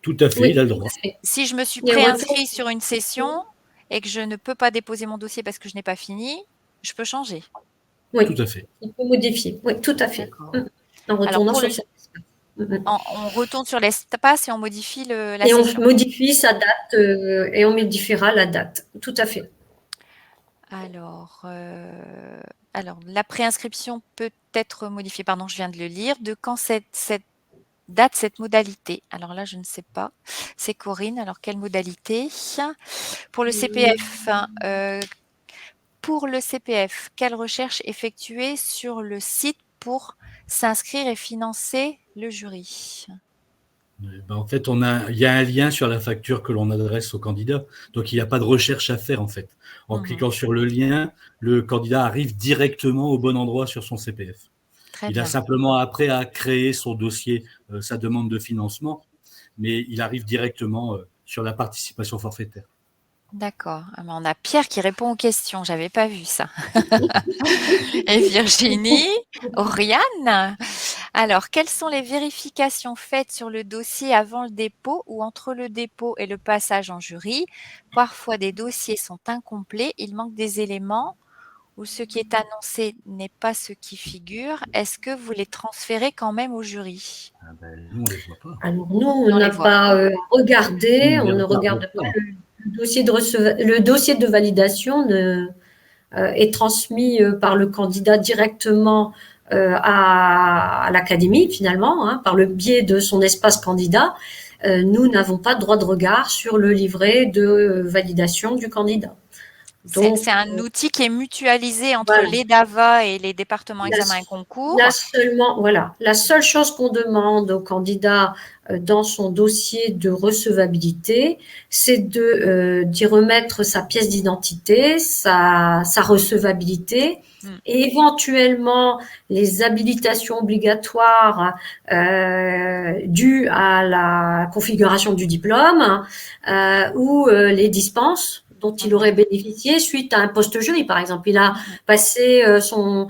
Tout à fait, il a le droit. Si je me suis préinscrit sur une session et que je ne peux pas déposer mon dossier parce que je n'ai pas fini, je peux changer. Oui, tout à fait. On peut modifier. Oui, tout à fait. En retournant sur cet espace. On retourne sur l'espace et on modifie la et session. On modifie sa date et on modifiera la date. Tout à fait. Alors, la préinscription peut être modifiée. Pardon, je viens de le lire. De quand cette date, cette modalité? Alors là, je ne sais pas. C'est Corinne. Alors, quelle modalité? Pour le CPF, quelle recherche effectuer sur le site pour s'inscrire et financer le jury? En fait, il y a un lien sur la facture que l'on adresse au candidat. Donc, il n'y a pas de recherche à faire, en fait. En cliquant sur le lien, le candidat arrive directement au bon endroit sur son CPF. Il a simplement après à créer son dossier, sa demande de financement, mais il arrive directement sur la participation forfaitaire. D'accord. On a Pierre qui répond aux questions. J'avais pas vu ça. Et Virginie, Oriane. Alors, quelles sont les vérifications faites sur le dossier avant le dépôt ou entre le dépôt et le passage en jury? Parfois, des dossiers sont incomplets, il manque des éléments ou ce qui est annoncé n'est pas ce qui figure. Est-ce que vous les transférez quand même au jury? Nous, on ne les voit pas. Alors, nous, on n'a pas regardé, on ne regarde pas le dossier de validation est transmis par le candidat directement à l'académie, finalement, par le biais de son espace candidat. Nous n'avons pas de droit de regard sur le livret de validation du candidat. C'est un outil qui est mutualisé entre les DAVA et les départements examens et concours. La seule chose qu'on demande au candidat dans son dossier de recevabilité, c'est d'y remettre sa pièce d'identité, sa recevabilité et éventuellement les habilitations obligatoires dues à la configuration du diplôme ou les dispenses dont il aurait bénéficié suite à un post-jury, par exemple. Il a passé son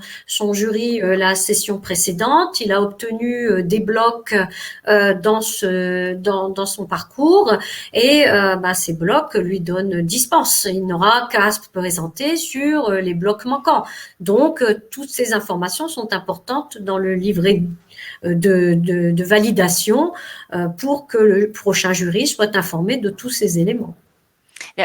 jury la session précédente, il a obtenu des blocs dans son parcours et ces blocs lui donnent dispense. Il n'aura qu'à se présenter sur les blocs manquants. Donc, toutes ces informations sont importantes dans le livret de validation pour que le prochain jury soit informé de tous ces éléments.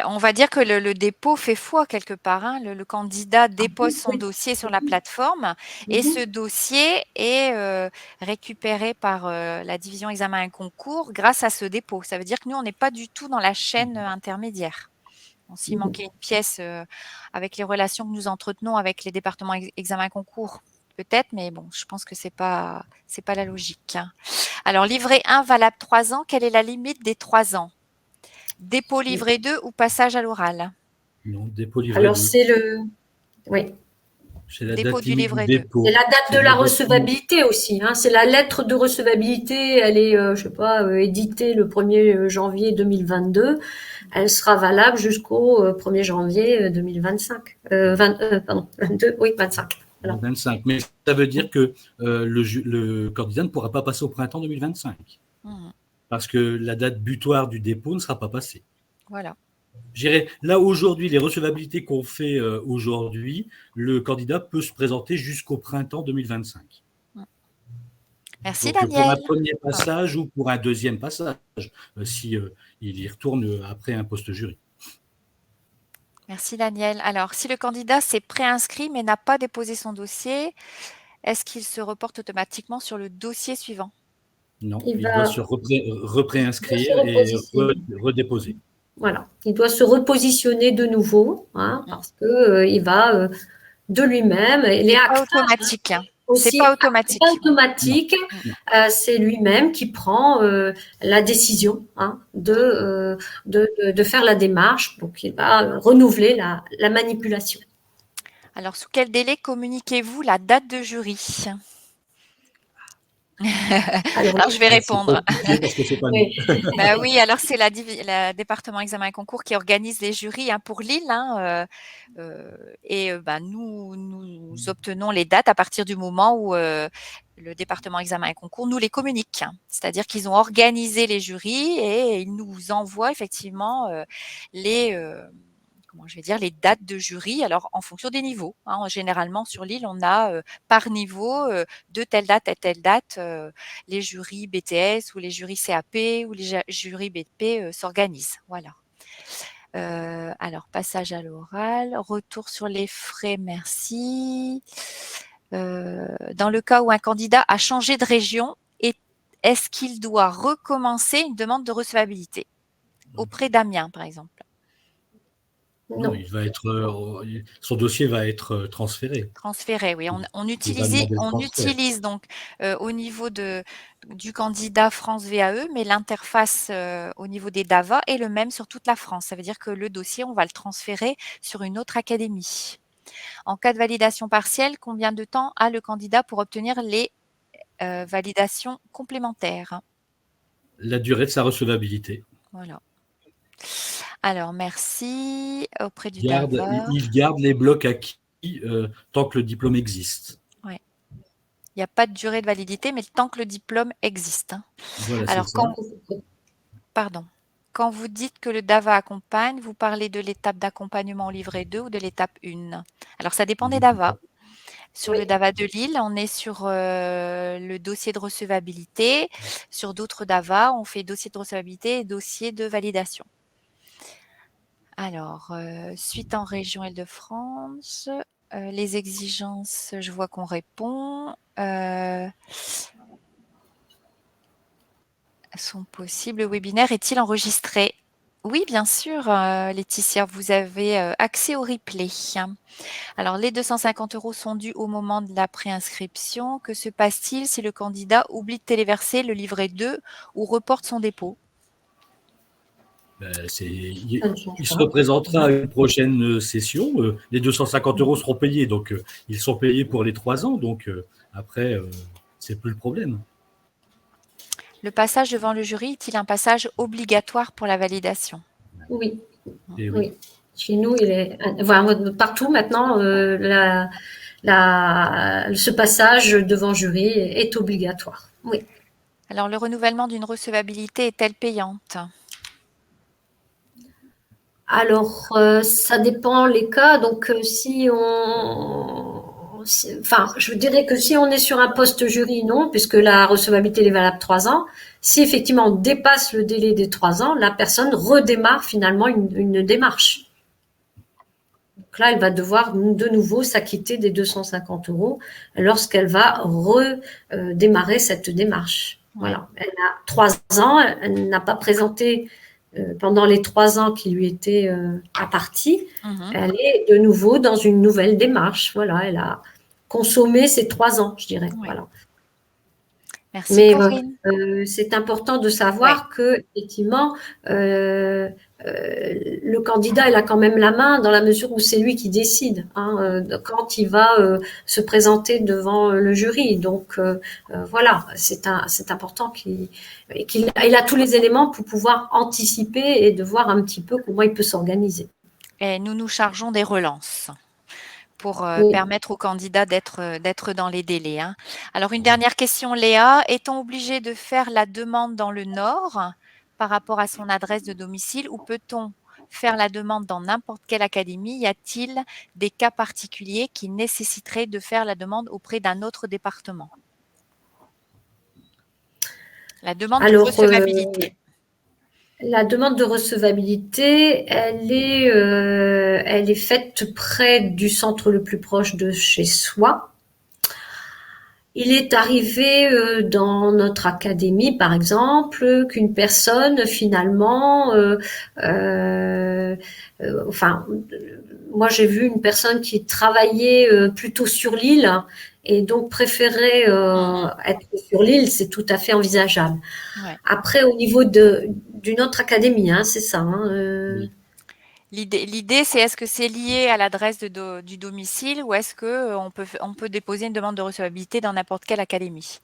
On va dire que le dépôt fait foi quelque part. Le candidat dépose son dossier sur la plateforme et ce dossier est récupéré par la division examen et concours grâce à ce dépôt. Ça veut dire que nous, on n'est pas du tout dans la chaîne intermédiaire. S'il manquait une pièce avec les relations que nous entretenons avec les départements examen et concours, peut-être, mais bon, je pense que c'est pas la logique. Alors, livret 1 valable 3 ans, quelle est la limite des 3 ans? Dépôt livret 2 ou passage à l'oral? Non, dépôt livret 2. Alors, c'est le... Oui. c'est la Dépôt date du limite du livret 2. dépôt. C'est la date C'est de la la date limite. recevabilité aussi, hein. C'est la lettre de recevabilité. Elle est, je sais pas, éditée le 1er janvier 2022. Elle sera valable jusqu'au 1er janvier 2025. Pardon, 22, oui, 25. Le Voilà. 25. Mais ça veut dire que le candidat ne pourra pas passer au printemps 2025. Mhm. Parce que la date butoir du dépôt ne sera pas passée. Voilà. J'irais, là, aujourd'hui, les recevabilités qu'on fait aujourd'hui, le candidat peut se présenter jusqu'au printemps 2025. Merci Donc, pour un Daniel. premier passage ou pour un deuxième passage, si il y retourne après un poste jury. Merci Daniel. Alors, si le candidat s'est préinscrit mais n'a pas déposé son dossier, est-ce qu'il se reporte automatiquement sur le dossier suivant? Non, Il il doit va se se repréinscrire et repositionner. redéposer. Voilà. Il doit se repositionner de nouveau, hein, parce que il va de lui-même. Les Pas actes automatique, hein. C'est aussi, pas c'est pas automatique. Non, automatique. non. C'est lui-même qui prend la décision, hein, de faire la démarche. Donc, il va renouveler la manipulation. Alors, sous quel délai communiquez-vous la date de jury? Alors, Alors, je vais Ah, c'est répondre. compliqué parce que c'est pas nous. oui, Bah oui, alors c'est la département examen et concours qui organise les jurys, hein, pour Lille, hein, et bah, nous obtenons les dates à partir du moment où, le département examen et concours nous les communique. C'est-à-dire qu'ils ont organisé les jurys et ils nous envoient effectivement, les, comment je vais dire? Les dates de jury, alors en fonction des niveaux, hein. Généralement sur Lille, on a, par niveau, de telle date à telle date, les jurys BTS ou les jurys CAP ou les jurys BP s'organisent. Voilà. Alors, passage à l'oral, retour sur les frais, merci. Dans le cas où un candidat a changé de région, est-ce qu'il doit recommencer une demande de recevabilité auprès d'Amiens, par exemple? Non, non. son dossier va être transféré. Transféré, oui. Il va demander le On transfert. utilise donc au niveau du candidat France VAE, mais l'interface au niveau des DAVA est le même sur toute la France. Ça veut dire que le dossier, on va le transférer sur une autre académie. En cas de validation partielle, combien de temps a le candidat pour obtenir les validations complémentaires? La durée de sa recevabilité. Voilà. Alors, merci auprès du DAVA. Il garde les blocs acquis tant que le diplôme existe. Ouais. Il n'y a pas de durée de validité, mais tant que le diplôme existe, hein. Voilà, c'est Alors, ça. quand vous dites que le DAVA accompagne, vous parlez de l'étape d'accompagnement au livret 2 ou de l'étape 1? Alors, ça dépend des DAVA. Sur Oui. le DAVA de Lille, on est sur le dossier de recevabilité. Sur d'autres DAVA, on fait dossier de recevabilité et dossier de validation. Alors, suite en région Île-de-France, les exigences, je vois qu'on répond. Sont possibles. Le webinaire est-il enregistré? Oui, bien sûr, Laetitia, vous avez accès au replay. Alors, les 250 € sont dus au moment de la préinscription. Que se passe-t-il si le candidat oublie de téléverser le livret 2 ou reporte son dépôt? Il change se pas. représentera à une prochaine session. Les 250 € seront payés, donc ils sont payés pour les 3 ans. Donc après, c'est plus le problème. Le passage devant le jury est-il un passage obligatoire pour la validation? Oui, Et oui. Chez nous, il est partout maintenant. Ce passage devant jury est obligatoire. Oui. Alors, le renouvellement d'une recevabilité est-elle payante? Alors, ça dépend les cas. Donc, je dirais que si on est sur un poste jury, non, puisque la recevabilité est valable 3 ans. Si effectivement on dépasse le délai des 3 ans, la personne redémarre finalement une démarche. Donc là, elle va devoir de nouveau s'acquitter des 250 € lorsqu'elle va redémarrer cette démarche. Voilà. Elle a 3 ans, elle n'a pas présenté pendant les 3 ans qui lui étaient impartis. Elle est de nouveau dans une nouvelle démarche. Voilà, elle a consommé ces 3 ans, je dirais. Ouais. Voilà. Merci Mais Corinne. c'est important de Ouais. savoir que effectivement, le candidat, il a quand même la main dans la mesure où c'est lui qui décide hein, quand il va se présenter devant le jury. Donc voilà, c'est important qu'il il a tous les éléments pour pouvoir anticiper et de voir un petit peu comment il peut s'organiser. Et nous nous chargeons des relances pour Oui. permettre aux candidats d'être dans les délais. Hein. Alors, une dernière question, Léa. Est-on obligé de faire la demande dans le Nord par rapport à son adresse de domicile ou peut-on faire la demande dans n'importe quelle académie? Y a-t-il des cas particuliers qui nécessiteraient de faire la demande auprès d'un autre département? La demande de Alors, recevabilité. la demande de recevabilité, elle est faite près du centre le plus proche de chez soi. Il est arrivé dans notre académie, par exemple, qu'une personne finalement, enfin, moi j'ai vu une personne qui travaillait plutôt sur l'île et donc préférait être sur l'île, c'est tout à fait envisageable. Ouais. Après, au niveau d'une autre académie, hein, c'est ça. Hein, Oui. L'idée, c'est est-ce que c'est lié à l'adresse du domicile ou est-ce que on peut déposer une demande de recevabilité dans n'importe quelle académie?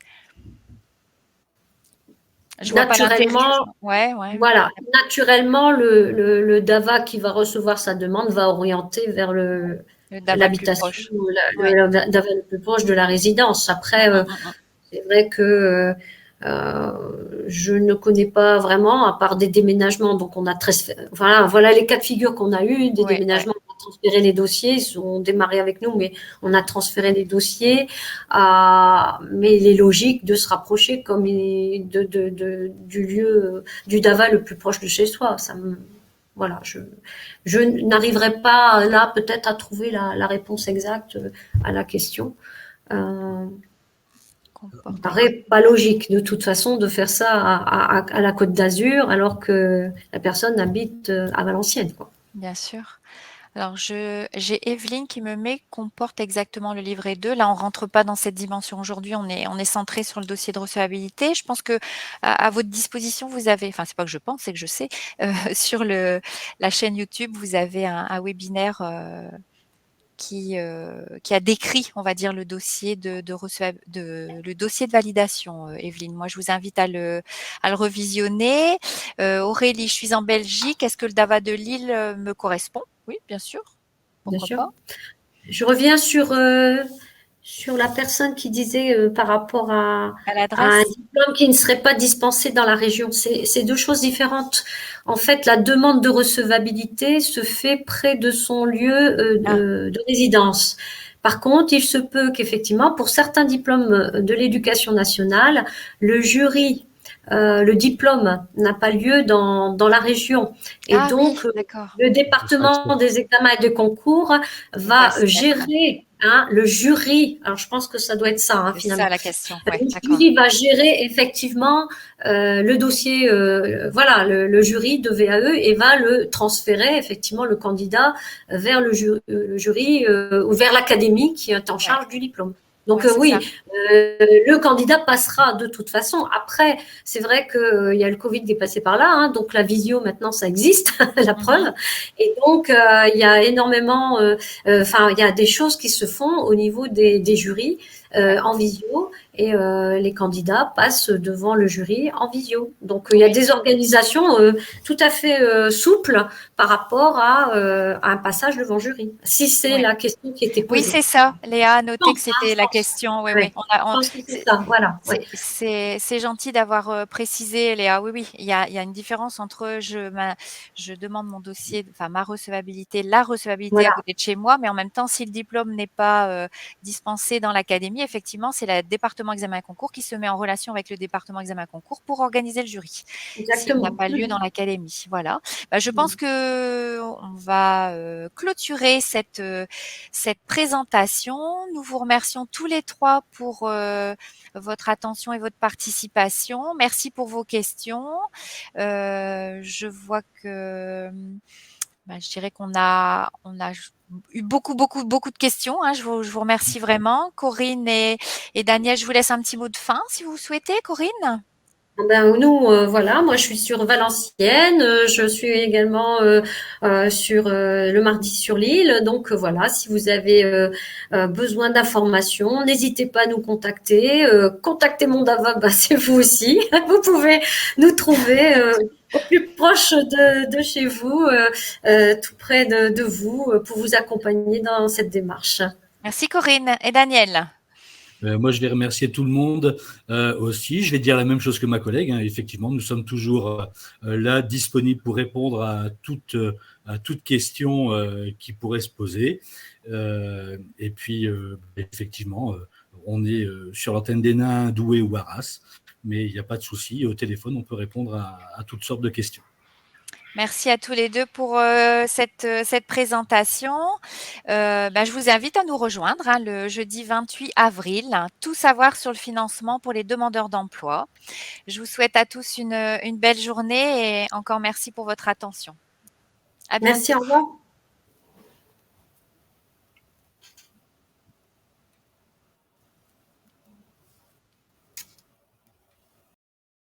Je vois pas l'intérêt. naturellement, Ouais, ouais. voilà, naturellement, le DAVA qui va recevoir sa demande va orienter vers Le DAVA le plus l'habitation, proche. Ouais. le DAVA le plus proche de la résidence. Mm, Après, mm, mm, mm. c'est vrai que je ne connais pas vraiment, à part des déménagements. Donc, voilà les cas de figure qu'on a eu, des Ouais, ouais. déménagements. On a transféré les dossiers, ils ont démarré avec nous, mais on a transféré les dossiers. Mais il est logique de se rapprocher comme du lieu, du DAVA le plus proche de chez soi. Voilà, je n'arriverai pas là peut-être à trouver la réponse exacte à la question. Euh, Il me Comporte paraît pas logique de toute façon de faire ça à la Côte d'Azur alors que la personne habite à Valenciennes, quoi. bien sûr. Alors j'ai Evelyne qui me met comporte exactement le livret 2. Là, on rentre pas dans cette dimension aujourd'hui. On est centré sur le dossier de recevabilité. Je pense que à votre disposition, vous avez, enfin c'est pas que je pense, c'est que je sais, sur la chaîne YouTube, vous avez un webinaire qui a décrit, on va dire, le dossier le dossier de validation, Evelyne. Moi, je vous invite à le revisionner. Aurélie, je suis en Belgique. Est-ce que le DAVA de Lille me correspond? Oui, bien sûr. Bien Pourquoi sûr. pas? Je reviens sur la personne qui disait par rapport À à un l'adresse? diplôme qui ne serait pas dispensé dans la région. C'est deux choses différentes. En fait, la demande de recevabilité se fait près de son lieu Ah, de résidence. Par contre, il se peut qu'effectivement, pour certains diplômes de l'éducation nationale, le jury, le diplôme n'a pas lieu dans la région. Et ah oui, donc, d'accord. le Ce sera département accepté. des examens et des concours Va va s'y mettre. gérer hein, le jury. Alors, je pense que ça doit être ça, hein, C'est ça finalement. la question. Ouais, Le d'accord. jury va gérer effectivement le dossier, voilà, le jury de VAE et va le transférer effectivement le candidat vers le jury ou vers l'académie qui est en Ouais, charge du diplôme. Donc ouais, c'est ça. oui, le candidat passera de toute façon. Après, c'est vrai qu'il y a le Covid qui est passé par là, hein, donc la visio maintenant ça existe, la Mhm. preuve. Et donc il y a énormément, enfin il y a des choses qui se font au niveau des jurys Ouais, en visio et les candidats passent devant le jury en visio. Donc il y a oui. des organisations tout à fait souples par rapport à un passage devant le jury, si c'est Ouais. la question qui était Oui, posée. c'est ça. Léa a Je noté que pense, hein, c'était je la pense. question. Oui, oui. Ouais. Je pense que c'est C'est ça, voilà. Ouais. c'est gentil d'avoir précisé, Léa. Oui, oui. Il y a une différence entre je demande mon dossier, enfin ma recevabilité, la recevabilité à Voilà, côté de chez moi, mais en même temps, si le diplôme n'est pas dispensé dans l'académie, effectivement, c'est le département examen et concours qui se met en relation avec le département examen et concours pour organiser le jury, s'il n'a exactement. pas lieu dans l'académie. Voilà. Bah, je pense que on va clôturer cette présentation. Nous vous remercions tous les trois pour votre attention et votre participation. Merci pour vos questions. Je vois que Je dirais qu'on a eu beaucoup de questions, hein. Je vous remercie vraiment. Corinne et Daniel, je vous laisse un petit mot de fin si vous souhaitez. Corinne? Ben, nous, voilà, moi je suis sur Valenciennes, je suis également sur le Mardi sur l'île. Donc voilà, si vous avez besoin d'informations, n'hésitez pas à nous contacter. Contactez Mondava, bah, c'est vous aussi. Vous pouvez nous trouver au plus proche de chez vous, tout près de vous, pour vous accompagner dans cette démarche. Merci Corinne et Daniel. Moi, je vais remercier tout le monde aussi. Je vais dire la même chose que ma collègue, hein. Effectivement, nous sommes toujours là, disponibles pour répondre à toute question qui pourrait se poser. Et puis, effectivement, on est sur l'antenne des Nains, Douai ou Arras, mais il n'y a pas de souci. Au téléphone, on peut répondre à toutes sortes de questions. Merci à tous les deux pour cette présentation. Je vous invite à nous rejoindre, hein, le jeudi 28 avril, hein, tout savoir sur le financement pour les demandeurs d'emploi. Je vous souhaite à tous une belle journée et encore merci pour votre attention. À bientôt. Merci, au revoir.